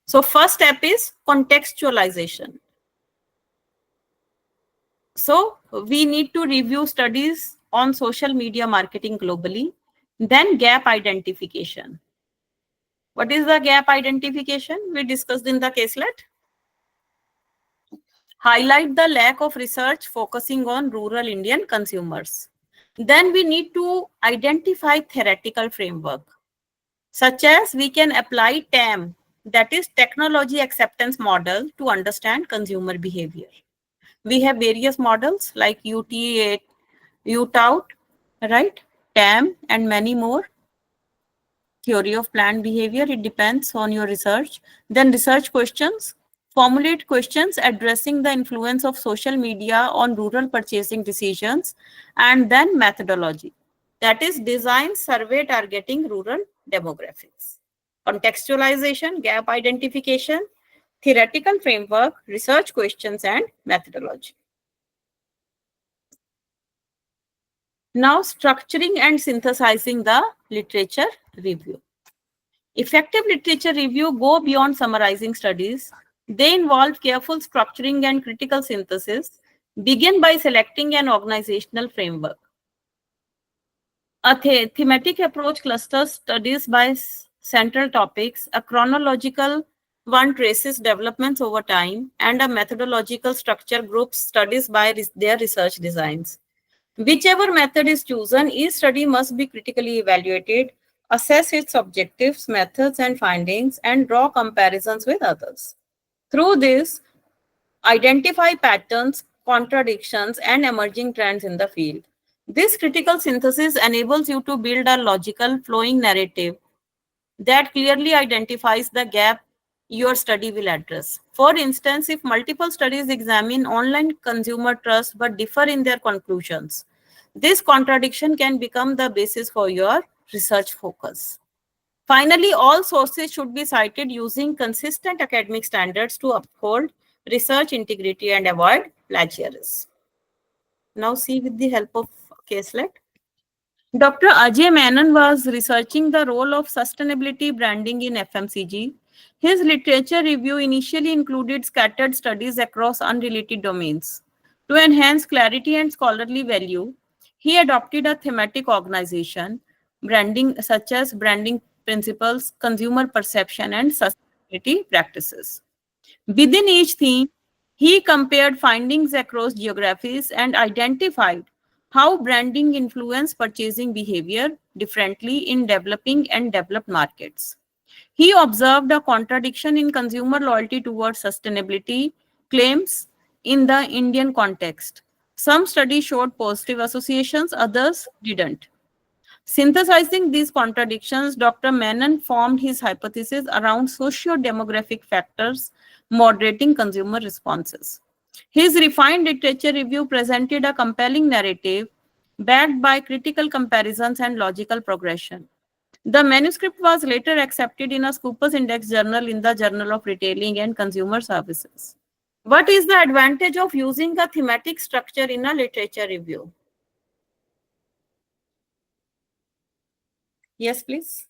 So first step is contextualization. So we need to review studies on social media marketing globally, then gap identification. What is the gap identification? We discussed in the caselet. Highlight the lack of research focusing on rural Indian consumers. Then we need to identify theoretical framework, such as we can apply TAM, that is technology acceptance model, to understand consumer behavior. We have various models like UT8, UTOUT, right? TAM and many more. Theory of planned behavior, it depends on your research. Then research questions. Formulate questions addressing the influence of social media on rural purchasing decisions. And then methodology. That is design survey targeting rural demographics. Contextualization, gap identification, theoretical framework, research questions, and methodology. Now, structuring and synthesizing the literature review. Effective literature review go beyond summarizing studies. They involve careful structuring and critical synthesis. Begin by selecting an organizational framework. A thematic approach clusters studies by central topics. A chronological one traces developments over time, and a methodological structure groups studies by their research designs. Whichever method is chosen, each study must be critically evaluated, assess its objectives, methods, and findings, and draw comparisons with others. Through this, identify patterns, contradictions, and emerging trends in the field. This critical synthesis enables you to build a logical, flowing narrative that clearly identifies the gap your study will address. For instance, if multiple studies examine online consumer trust but differ in their conclusions, this contradiction can become the basis for your research focus. Finally, all sources should be cited using consistent academic standards to uphold research integrity and avoid plagiarism. Now see with the help of caselet. Dr. Ajay Menon was researching the role of sustainability branding in FMCG. His literature review initially included scattered studies across unrelated domains. To enhance clarity and scholarly value, he adopted a thematic organization, branding such as branding principles, consumer perception, and sustainability practices. Within each theme, he compared findings across geographies and identified how branding influences purchasing behavior differently in developing and developed markets. He observed a contradiction in consumer loyalty towards sustainability claims in the Indian context. Some studies showed positive associations, others didn't. Synthesizing these contradictions, Dr. Menon formed his hypothesis around socio-demographic factors moderating consumer responses. His refined literature review presented a compelling narrative backed by critical comparisons and logical progression. The manuscript was later accepted in a Scopus Index journal in the Journal of Retailing and Consumer Services. What is the advantage of using a thematic structure in a literature review? Yes, please.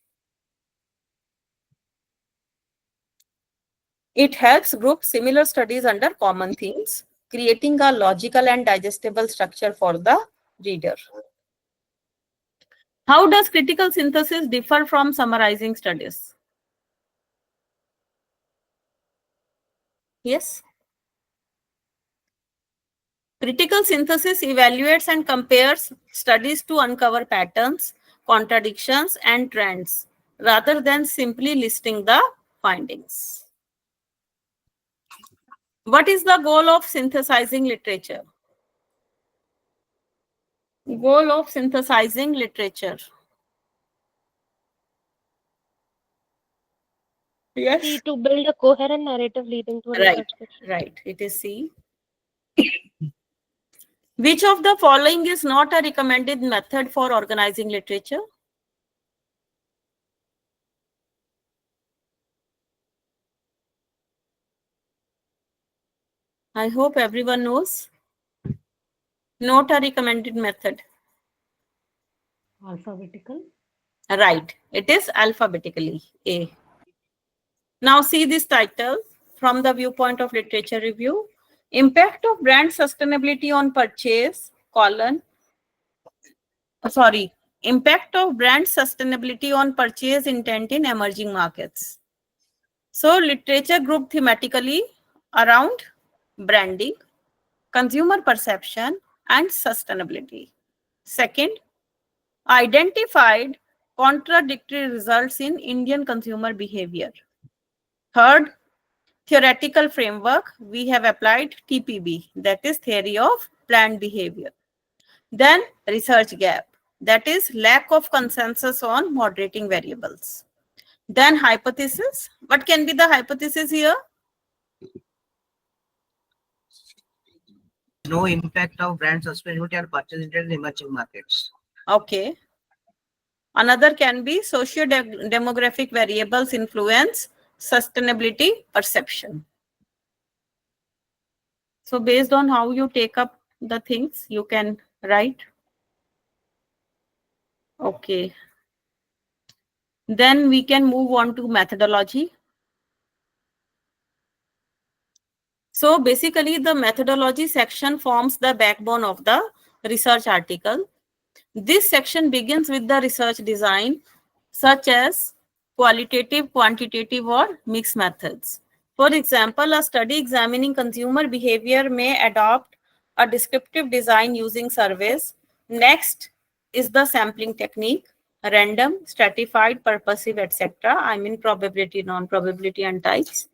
It helps group similar studies under common themes, creating a logical and digestible structure for the reader. How does critical synthesis differ from summarizing studies? Yes. Critical synthesis evaluates and compares studies to uncover patterns, contradictions, and trends, rather than simply listing the findings. What is the goal of synthesizing literature? Goal of synthesizing literature. Yes. To build a coherent narrative leading to a Right, research question. right. It is C. Which of the following is not a recommended method for organizing literature? I hope everyone knows. Not a recommended method. Alphabetical. Right. It is alphabetically. A. Now see this title from the viewpoint of literature review. Impact of brand sustainability on purchase, impact of brand sustainability on purchase intent in emerging markets. So literature grouped thematically around branding, consumer perception, and sustainability. Second, identified contradictory results in Indian consumer behavior. Third, theoretical framework, we have applied TPB, that is theory of planned behavior. Then research gap, that is lack of consensus on moderating variables. Then hypothesis, what can be the hypothesis here? No impact of brand sustainability or purchase intent in emerging markets. Okay. Another can be socio-demographic variables influence sustainability perception. So based on how you take up the things, you can write. Okay. Then we can move on to methodology. So basically the methodology section forms the backbone of the research article. This section begins with the research design, such as qualitative, quantitative, or mixed methods. For example, a study examining consumer behavior may adopt a descriptive design using surveys. Next is the sampling technique, random, stratified, purposive, etc. I mean probability, non-probability, and types,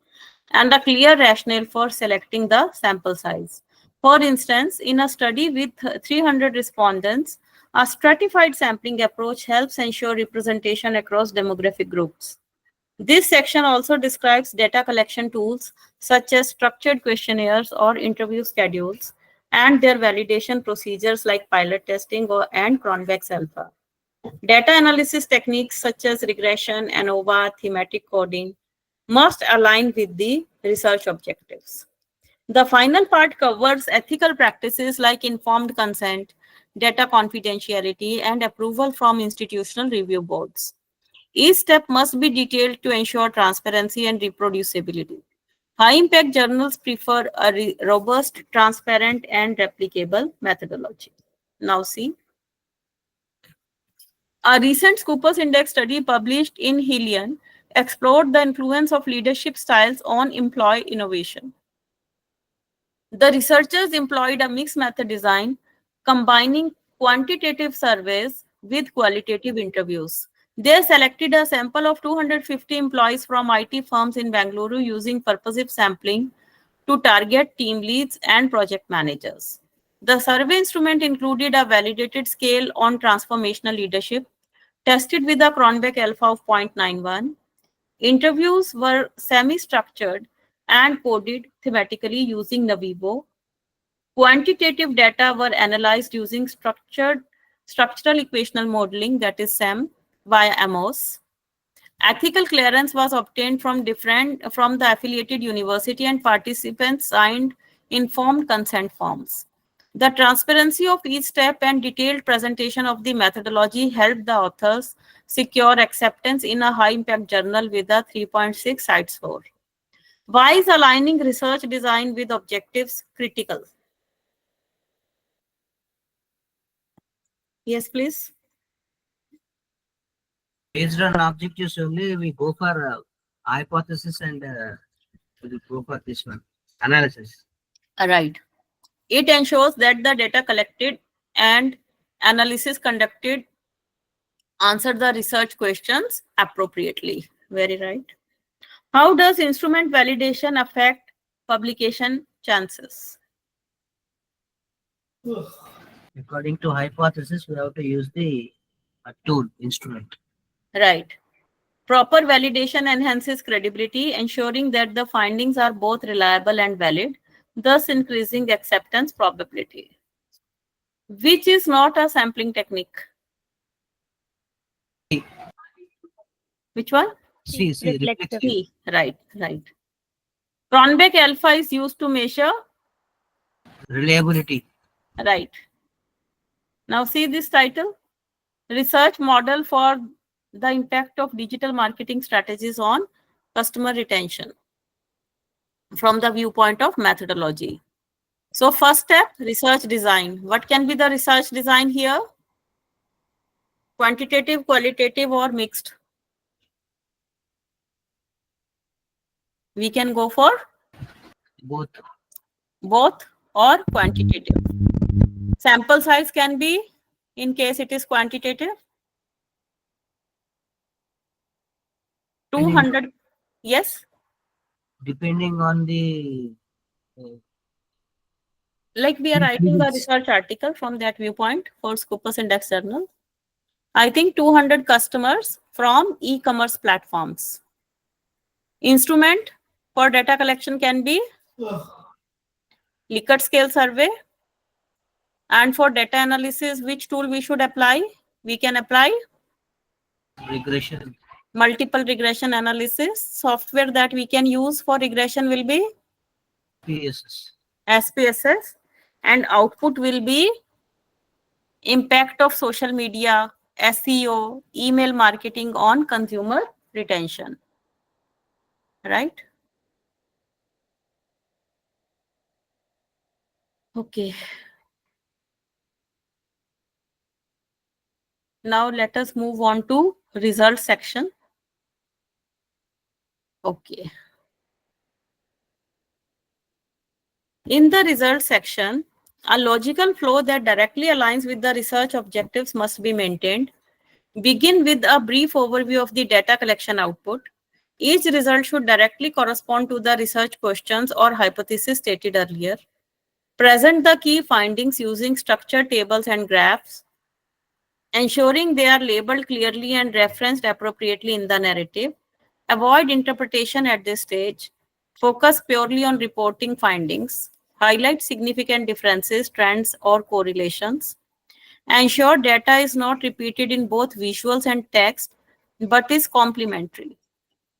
and a clear rationale for selecting the sample size. For instance, in a study with 300 respondents, a stratified sampling approach helps ensure representation across demographic groups. This section also describes data collection tools such as structured questionnaires or interview schedules and their validation procedures like pilot testing and Cronbach's alpha. Data analysis techniques such as regression, ANOVA, thematic coding must align with the research objectives. The final part covers ethical practices like informed consent, data confidentiality, and approval from institutional review boards. Each step must be detailed to ensure transparency and reproducibility. High impact journals prefer a robust, transparent, and replicable methodology. Now, see. A recent Scoopus Index study published in Helion explored the influence of leadership styles on employee innovation. The researchers employed a mixed method design, combining quantitative surveys with qualitative interviews. They selected a sample of 250 employees from IT firms in Bangalore using purposive sampling to target team leads and project managers. The survey instrument included a validated scale on transformational leadership, tested with a Cronbach alpha of 0.91. Interviews were semi-structured and coded thematically using Navivo. Quantitative data were analyzed using structural equational modeling, that is SEM, via AMOS. Ethical clearance was obtained from the affiliated university, and participants signed informed consent forms. The transparency of each step and detailed presentation of the methodology helped the authors secure acceptance in a high-impact journal with a 3.6 site score. Why is aligning research design with objectives critical? Yes, please. Based on objectives only, we go for hypothesis and we go for this one analysis. Right. It ensures that the data collected and analysis conducted answer the research questions appropriately. Very right. How does instrument validation affect publication chances? According to hypothesis, we have to use the tool instrument. Right. Proper validation enhances credibility, ensuring that the findings are both reliable and valid, thus increasing acceptance probability. Which is not a sampling technique? C. Which one? C. Reflective. Reflective. C. Right, right. Cronbach alpha is used to measure. Reliability. Right. Now see this title. Research model for the impact of digital marketing strategies on customer retention from the viewpoint of methodology. So first step, research design. What can be the research design here? Quantitative, qualitative, or mixed? We can go for Both. both or quantitative. Sample size can be, in case it is quantitative, 200. Yes. Depending on the Like we are writing a research article from that viewpoint for Scopus Index Journal. I think 200 customers from e-commerce platforms. Instrument for data collection can be Likert scale survey. And for data analysis, which tool we should apply? We can apply regression. multiple regression analysis. Software that we can use for regression will be PSS. SPSS. And output will be impact of social media, SEO, email marketing on consumer retention. Right? Okay. Now let us move on to result section. Okay. In the result section, a logical flow that directly aligns with the research objectives must be maintained. Begin with a brief overview of the data collection output. Each result should directly correspond to the research questions or hypothesis stated earlier. Present the key findings using structured tables and graphs, ensuring they are labeled clearly and referenced appropriately in the narrative. Avoid interpretation at this stage. Focus purely on reporting findings. Highlight significant differences, trends, or correlations. Ensure data is not repeated in both visuals and text, but is complementary.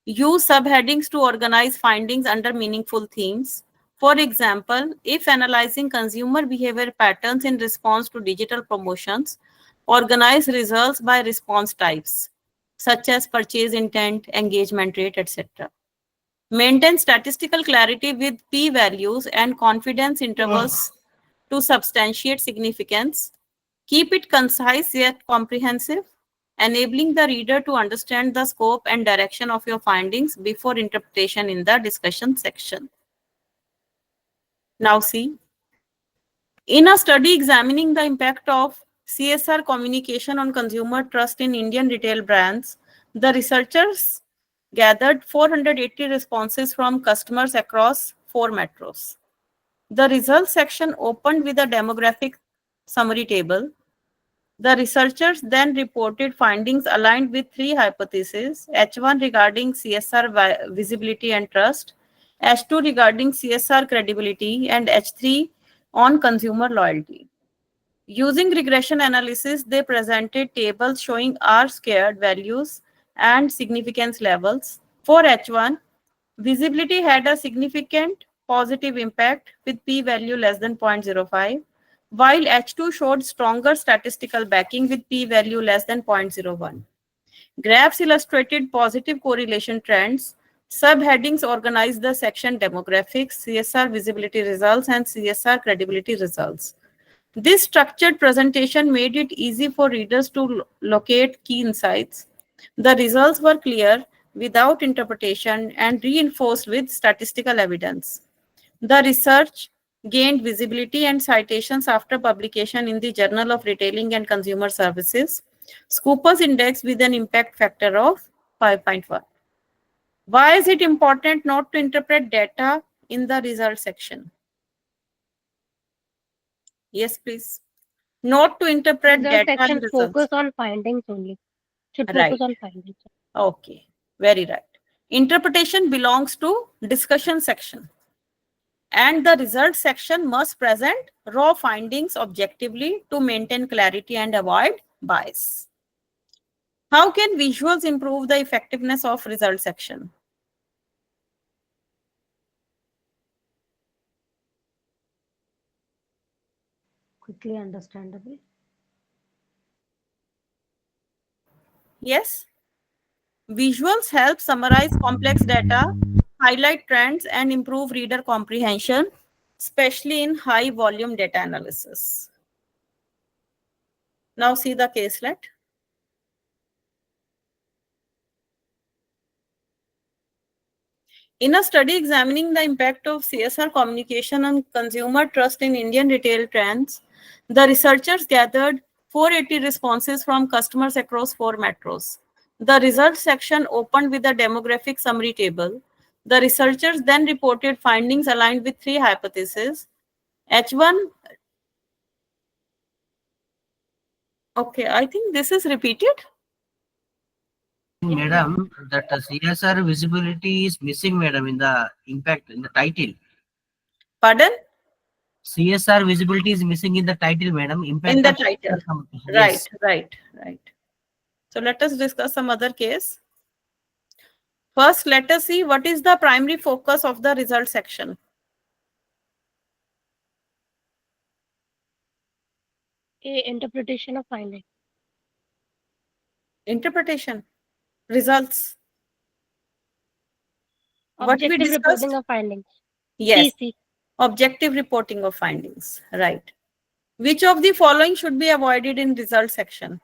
Use subheadings to organize findings under meaningful themes. For example, if analyzing consumer behavior patterns in response to digital promotions, organize results by response types, such as purchase intent, engagement rate, etc. Maintain statistical clarity with p-values and confidence intervals to substantiate significance. Keep it concise yet comprehensive, enabling the reader to understand the scope and direction of your findings before interpretation in the discussion section. Now see, in a study examining the impact of CSR communication on consumer trust in Indian retail brands, the researchers gathered 480 responses from customers across 4 metros. The results section opened with a demographic summary table. The researchers then reported findings aligned with 3 hypotheses: H1 regarding CSR visibility and trust, H2 regarding CSR credibility, and H3 on consumer loyalty. Using regression analysis, they presented tables showing R-squared values and significance levels. For H1, visibility had a significant positive impact with p-value less than 0.05, while H2 showed stronger statistical backing with p-value less than 0.01. Graphs illustrated positive correlation trends. Subheadings organized the section demographics, CSR visibility results, and CSR credibility results. This structured presentation made it easy for readers to locate key insights. The results were clear, without interpretation, and reinforced with statistical evidence. The research gained visibility and citations after publication in the Journal of Retailing and Consumer Services, Scopus Index with an impact factor of 5.1. Why is it important not to interpret data in the result section? Yes, please. Not to interpret Result data section in results. focus on findings only. Should Right. focus on findings. Okay, very right. Interpretation belongs to discussion section. And the results section must present raw findings objectively to maintain clarity and avoid bias. How can visuals improve the effectiveness of result section? Quickly understandable. Yes. Visuals help summarize complex data, highlight trends, and improve reader comprehension, especially in high volume data analysis. Now see the caselet. In a study examining the impact of CSR communication on consumer trust in Indian retail trends, the researchers gathered 480 responses from customers across 4 metros. The results section opened with a demographic summary table. The researchers then reported findings aligned with 3 hypotheses. H1, okay, I think this is repeated. Madam, that CSR visibility is missing, madam, in the impact in the title. Pardon? CSR visibility is missing in the title, madam. Impact In the of title. CSR communication. Right, Yes. right. So let us discuss some other case. First, let us see what is the primary focus of the result section. Interpretation of finding. Interpretation. Results. What we Objective discussed? reporting of findings. Yes. C. Objective reporting of findings. Right. Which of the following should be avoided in result section?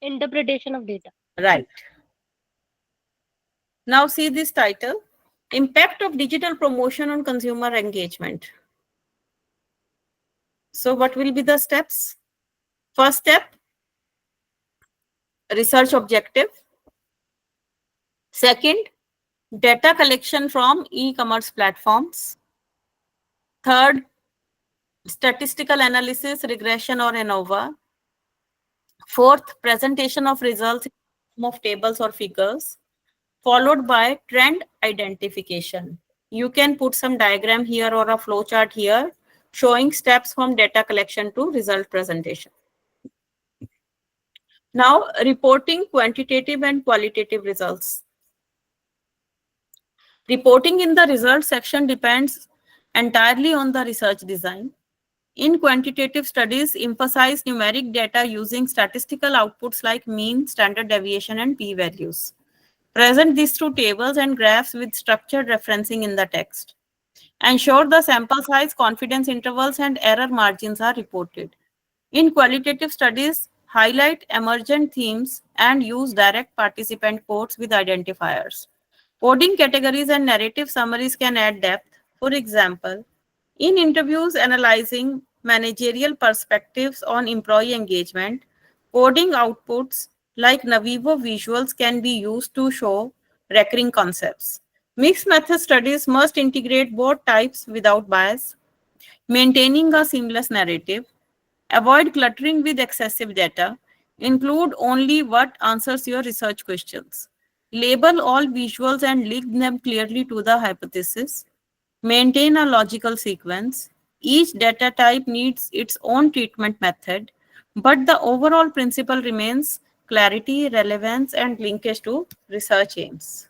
Interpretation of data. Right. Now see this title. Impact of digital promotion on consumer engagement. So what will be the steps? First step, research objective. Second, data collection from e-commerce platforms. Third, statistical analysis, regression or ANOVA. Fourth, presentation of results in form of tables or figures, followed by trend identification. You can put some diagram here or a flow chart here showing steps from data collection to result presentation. Now, reporting quantitative and qualitative results. Reporting in the results section depends entirely on the research design. In quantitative studies, emphasize numeric data using statistical outputs like mean, standard deviation, and p-values. Present these through tables and graphs with structured referencing in the text. Ensure the sample size, confidence intervals, and error margins are reported. In qualitative studies, highlight emergent themes and use direct participant quotes with identifiers. Coding categories and narrative summaries can add depth. For example, in interviews analyzing managerial perspectives on employee engagement, coding outputs like Navivo visuals can be used to show recurring concepts. Mixed method studies must integrate both types without bias, maintaining a seamless narrative. Avoid cluttering with excessive data. Include only what answers your research questions. Label all visuals and link them clearly to the hypothesis. Maintain a logical sequence. Each data type needs its own treatment method, but the overall principle remains clarity, relevance, and linkage to research aims.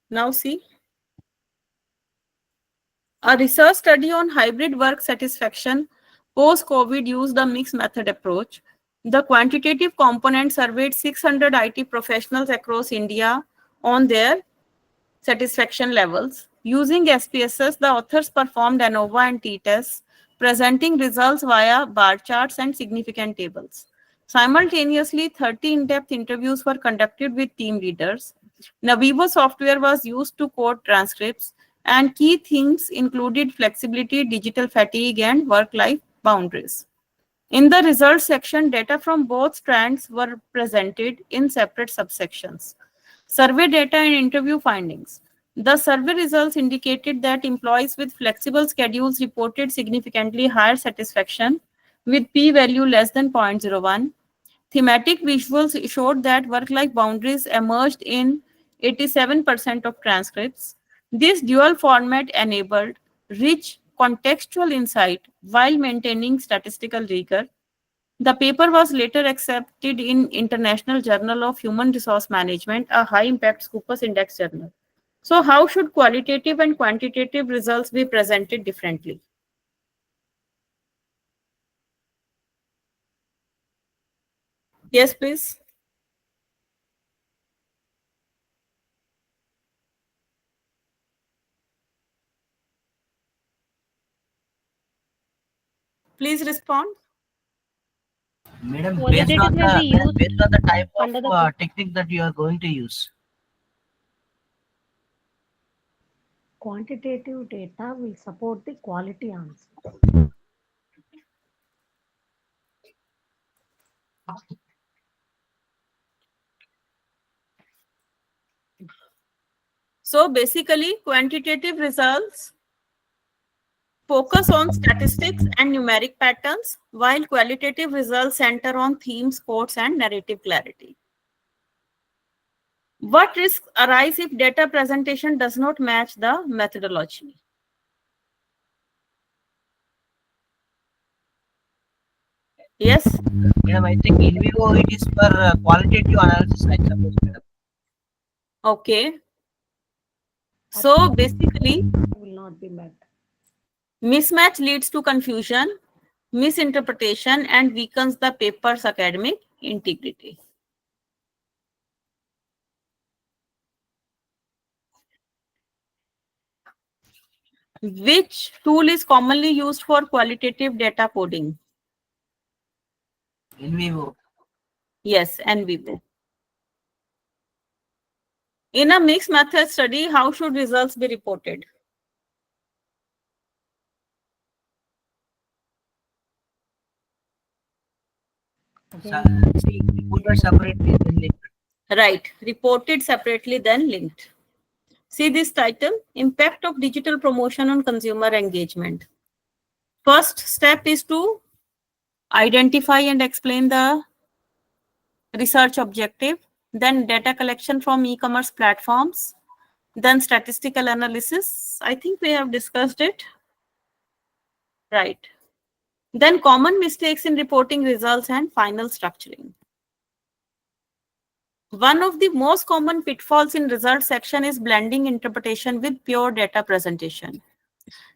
Now see. A research study on hybrid work satisfaction post-COVID used a mixed method approach. The quantitative component surveyed 600 IT professionals across India on their satisfaction levels. Using SPSS, the authors performed ANOVA and t-tests, presenting results via bar charts and significant tables. Simultaneously, 30 in-depth interviews were conducted with team leaders. Navivo software was used to code transcripts, and key themes included flexibility, digital fatigue, and work-life boundaries. In the results section, data from both strands were presented in separate subsections. Survey data and interview findings. The survey results indicated that employees with flexible schedules reported significantly higher satisfaction with p-value less than 0.01. Thematic visuals showed that work-life boundaries emerged in 87% of transcripts. This dual format enabled rich contextual insight while maintaining statistical rigor. The paper was later accepted in International Journal of Human Resource Management, a high-impact Scopus Index journal. So how should qualitative and quantitative results be presented differently? Yes, please. Please respond. Madam, Qualitative may be used based on the type of under the technique that you are going to use. Quantitative data will support the quality answer. So basically, quantitative results focus on statistics and numeric patterns, while qualitative results center on themes, quotes, and narrative clarity. What risks arise if data presentation does not match the methodology? Yes? Madam, I think in vivo it is for qualitative analysis, I suppose, madam. Okay. So basically, Will not be met. mismatch leads to confusion, misinterpretation, and weakens the paper's academic integrity. Which tool is commonly used for qualitative data coding? In vivo. Yes, and NVivo. In a mixed method study, how should results be reported? See, reported separately, then linked. Right, reported separately, then linked. See this title, Impact of Digital Promotion on Consumer Engagement. First step is to identify and explain the research objective, then data collection from e-commerce platforms, then statistical analysis. I think we have discussed it. Right. Then common mistakes in reporting results and final structuring. One of the most common pitfalls in results section is blending interpretation with pure data presentation.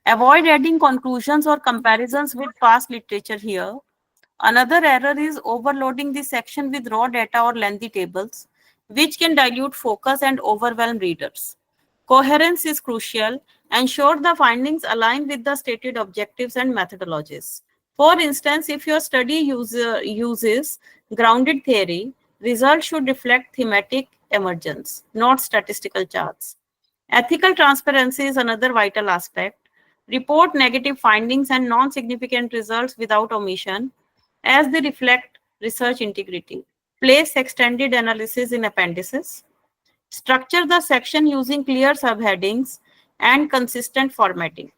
Avoid adding conclusions or comparisons with past literature here. Another error is overloading the section with raw data or lengthy tables, which can dilute focus and overwhelm readers. Coherence is crucial. Ensure the findings align with the stated objectives and methodologies. For instance, if your study uses grounded theory, results should reflect thematic emergence, not statistical charts. Ethical transparency is another vital aspect. Report negative findings and non-significant results without omission, as they reflect research integrity. Place extended analysis in appendices. Structure the section using clear subheadings and consistent formatting,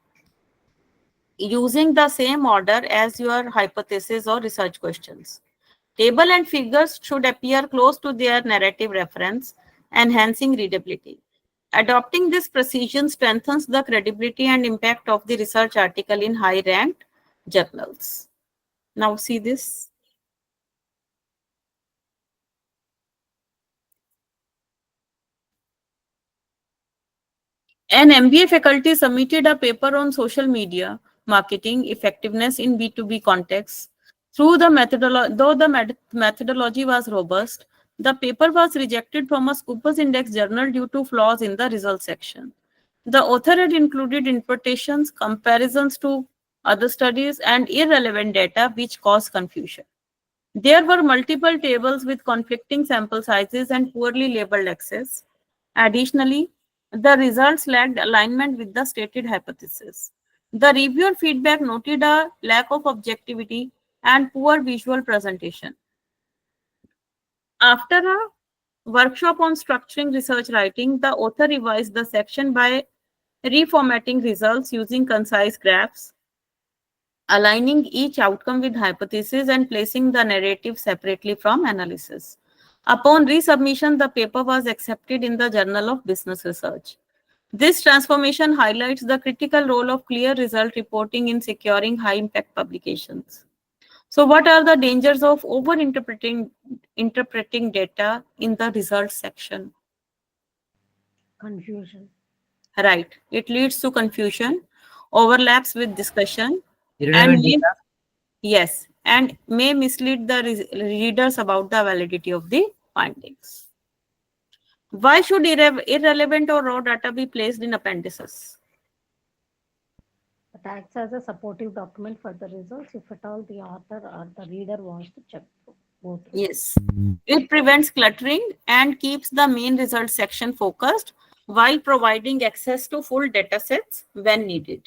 using the same order as your hypothesis or research questions. Table and figures should appear close to their narrative reference, enhancing readability. Adopting this precision strengthens the credibility and impact of the research article in high-ranked journals. Now see this. An MBA faculty submitted a paper on social media marketing effectiveness in B2B contexts. Though the methodology was robust, the paper was rejected from a Scopus Index journal due to flaws in the results section. The author had included interpretations, comparisons to other studies, and irrelevant data which caused confusion. There were multiple tables with conflicting sample sizes and poorly labeled access. Additionally, the results lacked alignment with the stated hypothesis. The reviewer feedback noted a lack of objectivity and poor visual presentation. After a workshop on structuring research writing, the author revised the section by reformatting results using concise graphs, aligning each outcome with hypothesis and placing the narrative separately from analysis. Upon resubmission, the paper was accepted in the Journal of Business Research. This transformation highlights the critical role of clear result reporting in securing high impact publications. So, what are the dangers of interpreting data in the results section? Confusion. Right. It leads to confusion, overlaps with discussion, and Irrelevant data. yes, and may mislead the readers about the validity of the findings. Why should irrelevant or raw data be placed in appendices? It acts as a supportive document for the results if at all the author or the reader wants to go through. Yes. It prevents cluttering and keeps the main result section focused while providing access to full data sets when needed.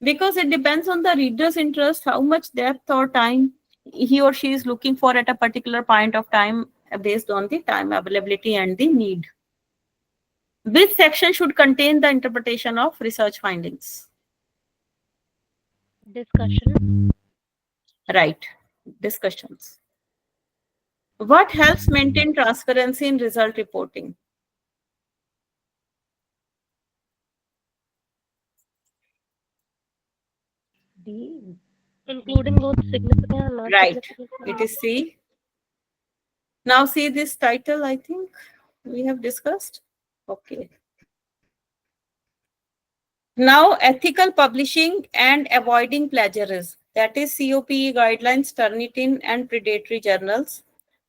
Because it depends on the reader's interest, how much depth or time he or she is looking for at a particular point of time based on the time availability and the need. Which section should contain the interpretation of research findings? Discussion. Right, discussions. What helps maintain transparency in result reporting? D. Including both significant and not Right, significant. it is C. Now see this title, I think we have discussed. Okay. Now, ethical publishing and avoiding plagiarism. That is COPE guidelines, Turnitin and predatory journals.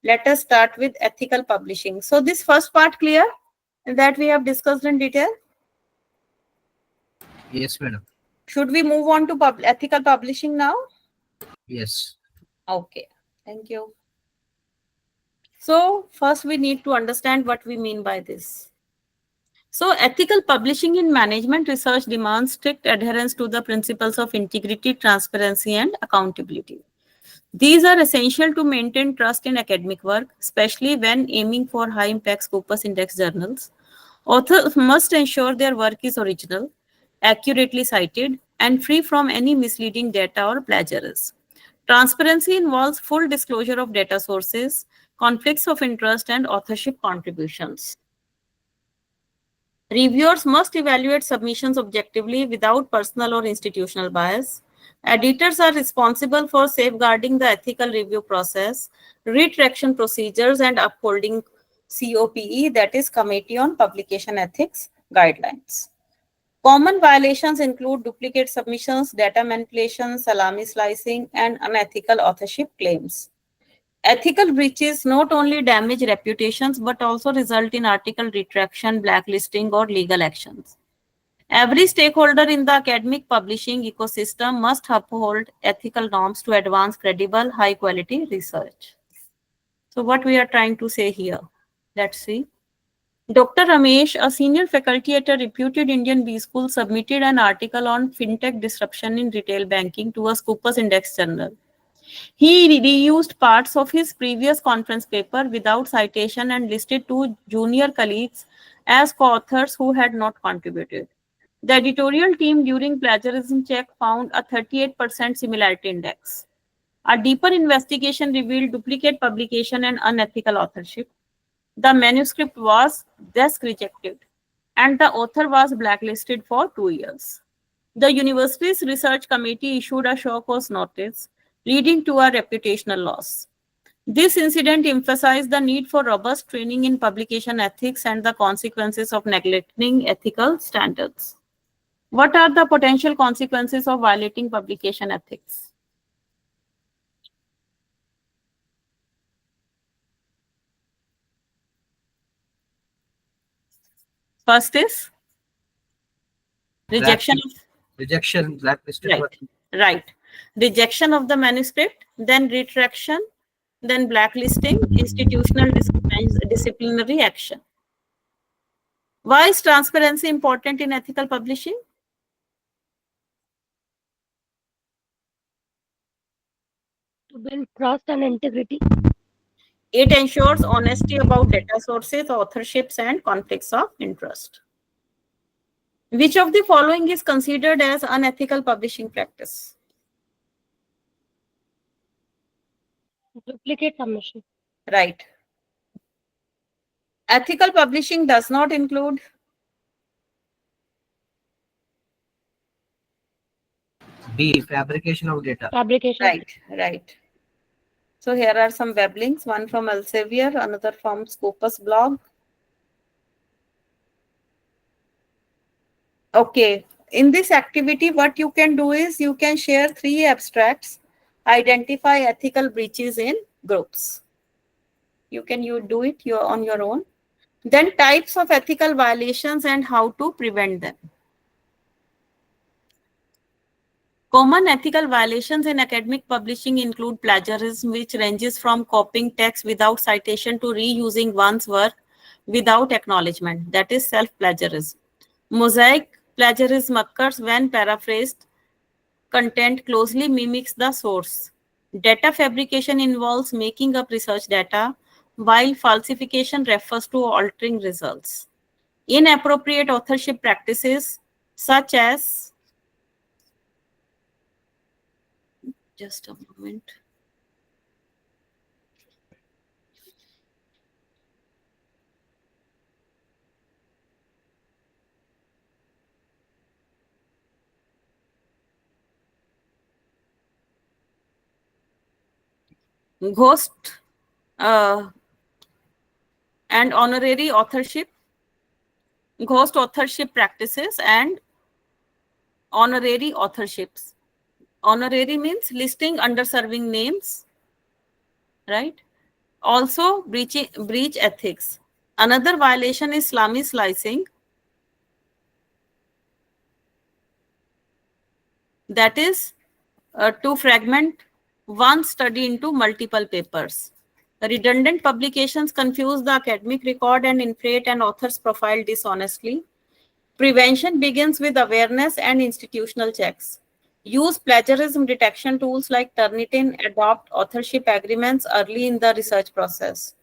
Let us start with ethical publishing. So this first part clear that we have discussed in detail. Yes, madam. Should we move on to ethical publishing now? Yes. Okay, thank you. So first we need to understand what we mean by this. So ethical publishing in management research demands strict adherence to the principles of integrity, transparency, and accountability. These are essential to maintain trust in academic work, especially when aiming for high impact Scopus Index journals. Authors must ensure their work is original, accurately cited, and free from any misleading data or plagiarism. Transparency involves full disclosure of data sources, conflicts of interest, and authorship contributions. Reviewers must evaluate submissions objectively without personal or institutional bias. Editors are responsible for safeguarding the ethical review process, retraction procedures, and upholding COPE, that is Committee on Publication Ethics guidelines. Common violations include duplicate submissions, data manipulation, salami slicing, and unethical authorship claims. Ethical breaches not only damage reputations but also result in article retraction, blacklisting, or legal actions. Every stakeholder in the academic publishing ecosystem must uphold ethical norms to advance credible, high quality research. So, what we are trying to say here? Let's see. Dr. Ramesh, a senior faculty at a reputed Indian B school, submitted an article on fintech disruption in retail banking to a Scopus Index journal. He reused parts of his previous conference paper without citation and listed two junior colleagues as co-authors who had not contributed. The editorial team during plagiarism check found a 38% similarity index. A deeper investigation revealed duplicate publication and unethical authorship. The manuscript was thus rejected, and the author was blacklisted for 2 years. The university's research committee issued a show cause notice, leading to a reputational loss. This incident emphasized the need for robust training in publication ethics and the consequences of neglecting ethical standards. What are the potential consequences of violating publication ethics? First is rejection of Rejection, blacklisted. right. Rejection of the manuscript, then retraction, then blacklisting, institutional disciplinary action. Why is transparency important in ethical publishing? To build trust and integrity. It ensures honesty about data sources, authorships, and conflicts of interest. Which of the following is considered as unethical publishing practice? Duplicate submission. Right. Ethical publishing does not include B. Fabrication of data. Fabrication. right. So here are some web links, one from Elsevier, another from Scopus blog. Okay, in this activity, what you can do is you can share 3 abstracts, identify ethical breaches in groups. You can do it on your own. Then types of ethical violations and how to prevent them. Common ethical violations in academic publishing include plagiarism, which ranges from copying text without citation to reusing one's work without acknowledgement. That is self-plagiarism. Mosaic plagiarism occurs when paraphrased content closely mimics the source. Data fabrication involves making up research data, while falsification refers to altering results. Inappropriate authorship practices, such as, just a moment. Ghost and honorary authorship, ghost authorship practices and honorary authorships. Honorary means listing underserving names, right? Also, breach ethics. Another violation is Islamic slicing. That is to fragment one study into multiple papers. Redundant publications confuse the academic record and inflate an author's profile dishonestly. Prevention begins with awareness and institutional checks. Use plagiarism detection tools like Turnitin, adopt authorship agreements early in the research process.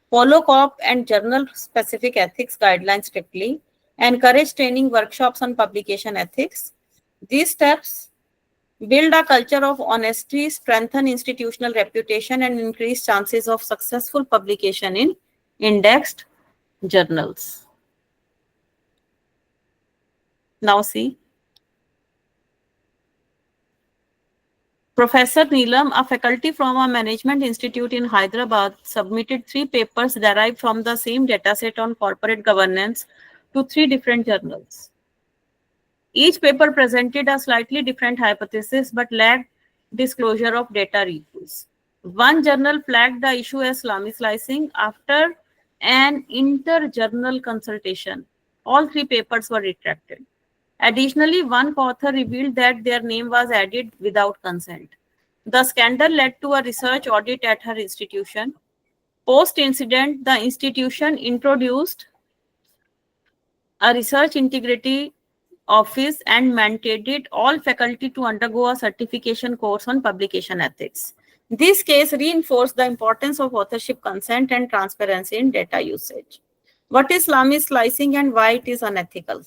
Follow COP and journal-specific ethics guidelines strictly. Encourage training workshops on publication ethics. These steps build a culture of honesty, strengthen institutional reputation, and increase chances of successful publication in indexed journals. Now see. Professor Neelam, a faculty from a management institute in Hyderabad, submitted 3 papers derived from the same dataset on corporate governance to 3 different journals. Each paper presented a slightly different hypothesis but lacked disclosure of data reuse. One journal flagged the issue as Islamic slicing. After an inter-journal consultation, all 3 papers were retracted. Additionally, one co-author revealed that their name was added without consent. The scandal led to a research audit at her institution. Post-incident, the institution introduced a research integrity office and mandated all faculty to undergo a certification course on publication ethics. This case reinforced the importance of authorship consent and transparency in data usage. What is Islamic slicing and why it is unethical?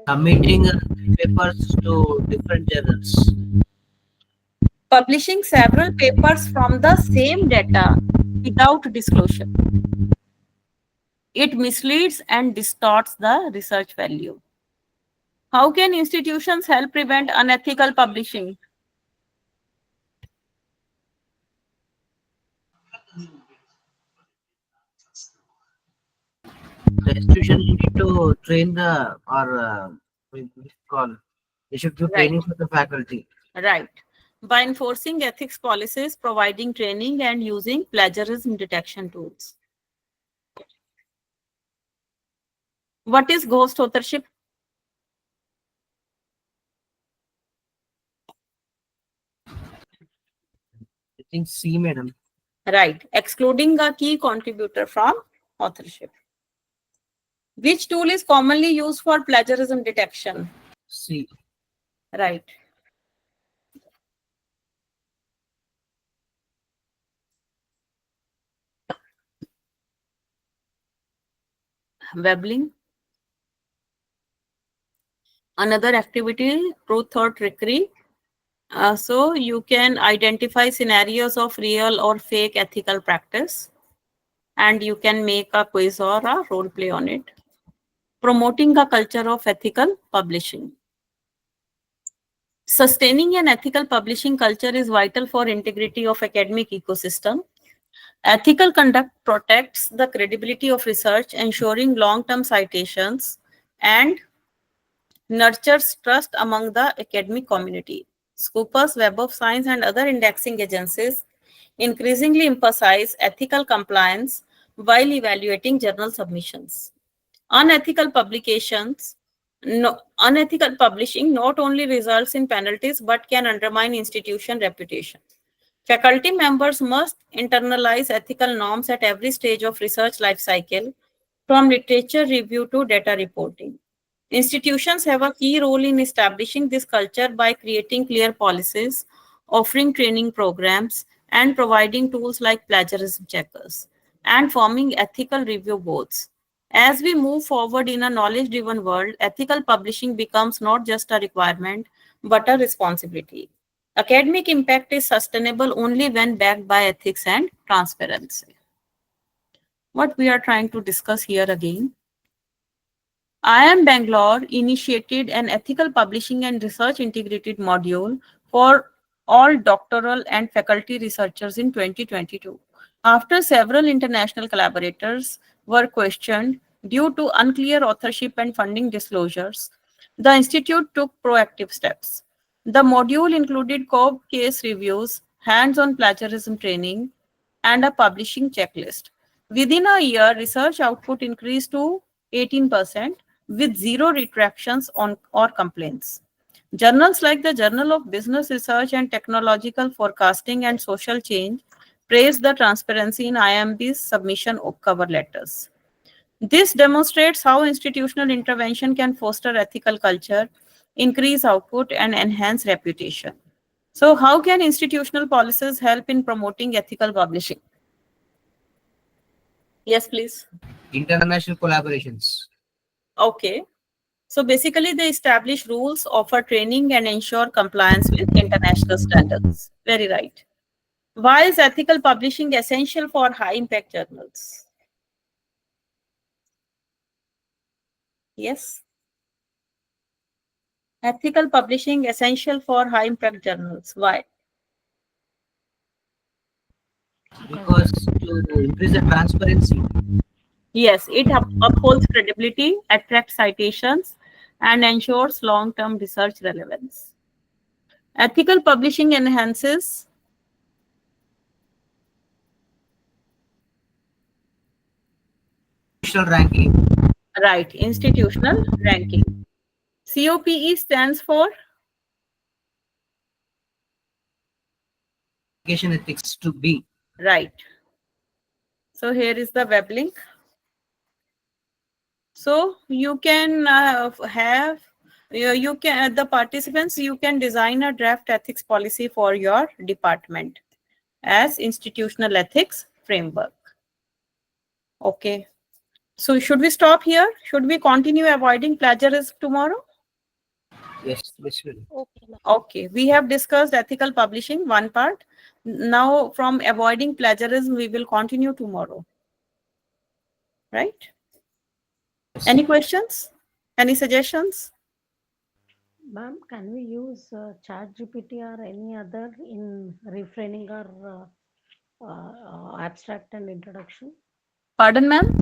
Submitting papers to different journals. Publishing several papers from the same data without disclosure. It misleads and distorts the research value. How can institutions help prevent unethical publishing? The institution need to train the or call. They should do Right. training for the faculty. Right. By enforcing ethics policies, providing training, and using plagiarism detection tools. What is ghost authorship? I think C, madam. Right. Excluding a key contributor from authorship. Which tool is commonly used for plagiarism detection? C. Right. Webbling. Another activity, truth or trickery. So you can identify scenarios of real or fake ethical practice, and you can make a quiz or a role play on it. Promoting a culture of ethical publishing. Sustaining an ethical publishing culture is vital for integrity of academic ecosystem. Ethical conduct protects the credibility of research, ensuring long-term citations, and nurtures trust among the academic community. Scopus, Web of Science, and other indexing agencies increasingly emphasize ethical compliance while evaluating journal submissions. Unethical publications, unethical publishing not only results in penalties but can undermine institution reputation. Faculty members must internalize ethical norms at every stage of research life cycle, from literature review to data reporting. Institutions have a key role in establishing this culture by creating clear policies, offering training programs, and providing tools like plagiarism checkers, and forming ethical review boards. As we move forward in a knowledge driven world, ethical publishing becomes not just a requirement, but a responsibility. Academic impact is sustainable only when backed by ethics and transparency. What we are trying to discuss here again. IIM Bangalore initiated an ethical publishing and research integrated module for all doctoral and faculty researchers in 2022. After several international collaborators were questioned due to unclear authorship and funding disclosures, the institute took proactive steps. The module included COB case reviews, hands-on plagiarism training, and a publishing checklist. Within a year, research output increased to 18% with zero retractions on or complaints. Journals like the Journal of Business Research and Technological Forecasting and Social Change praised the transparency in IMB's submission of cover letters. This demonstrates how institutional intervention can foster ethical culture, increase output, and enhance reputation. So, how can institutional policies help in promoting ethical publishing? Yes, please. International collaborations. Okay. So basically, they establish rules, offer training, and ensure compliance with international standards. Very right. Why is ethical publishing essential for high impact journals? Yes. Ethical publishing essential for high impact journals. Why? Because to increase the transparency. Yes, it upholds credibility, attracts citations, and ensures long term research relevance. Ethical publishing enhances Institutional ranking. right institutional ranking. COPE stands for Publication ethics to be. right. So here is the web link. So you can have you can the participants, you can design a draft ethics policy for your department as institutional ethics framework. Okay. So should we stop here? Should we continue avoiding plagiarism tomorrow? Yes, this will. Okay, ma'am. Okay. We have discussed ethical publishing, one part. Now from avoiding plagiarism, we will continue tomorrow. Right? Any questions? Any suggestions? Ma'am, can we use ChatGPT or any other in refraining our abstract and introduction? Pardon, ma'am?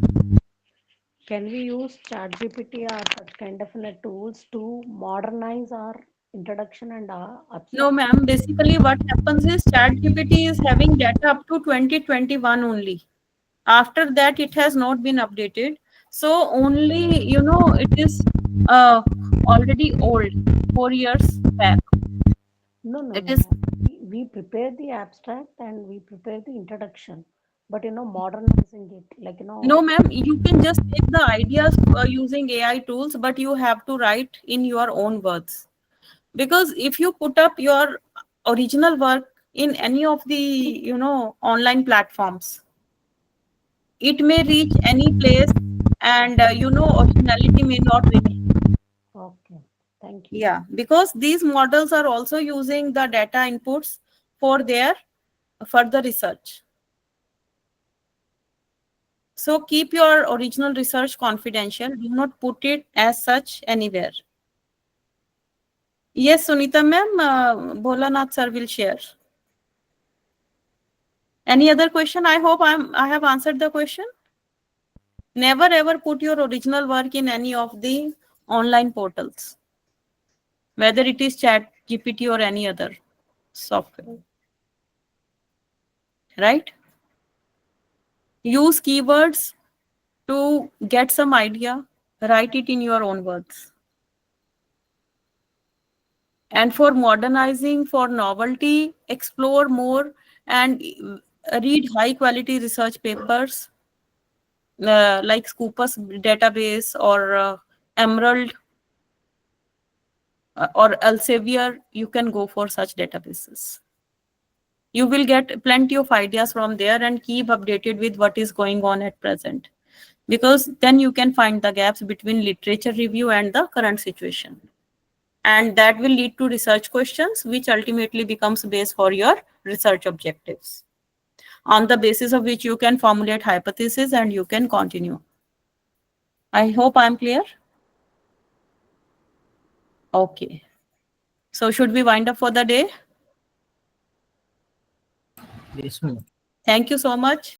Can we use ChatGPT or such kind of tools to modernize our introduction and abstract? No, ma'am. Basically, what happens is ChatGPT is having data up to 2021 only. After that, it has not been updated. So only, it is already old, 4 years back. No, no, It no. is We prepare the abstract and we prepare the introduction, but modernizing it, like no, ma'am. You can just take the ideas using AI tools, but you have to write in your own words. Because if you put up your original work in any of the online platforms, it may reach any place and originality may not remain. Okay, thank you. Yeah, because these models are also using the data inputs for their further research. So keep your original research confidential. Do not put it as such anywhere. Yes, Sunita ma'am, Bholanath sir will share. Any other question? I hope I have answered the question. Never ever put your original work in any of the online portals, whether it is Chat GPT or any other software. Right? Use keywords to get some idea, write it in your own words. And for modernizing, for novelty, explore more and read high quality research papers like Scopus database or Emerald or Elsevier. You can go for such databases. You will get plenty of ideas from there and keep updated with what is going on at present, because then you can find the gaps between literature review and the current situation. And that will lead to research questions, which ultimately becomes base for your research objectives, on the basis of which you can formulate hypotheses and you can continue. I hope I'm clear. Okay. So should we wind up for the day? Yes, ma'am. Thank you so much.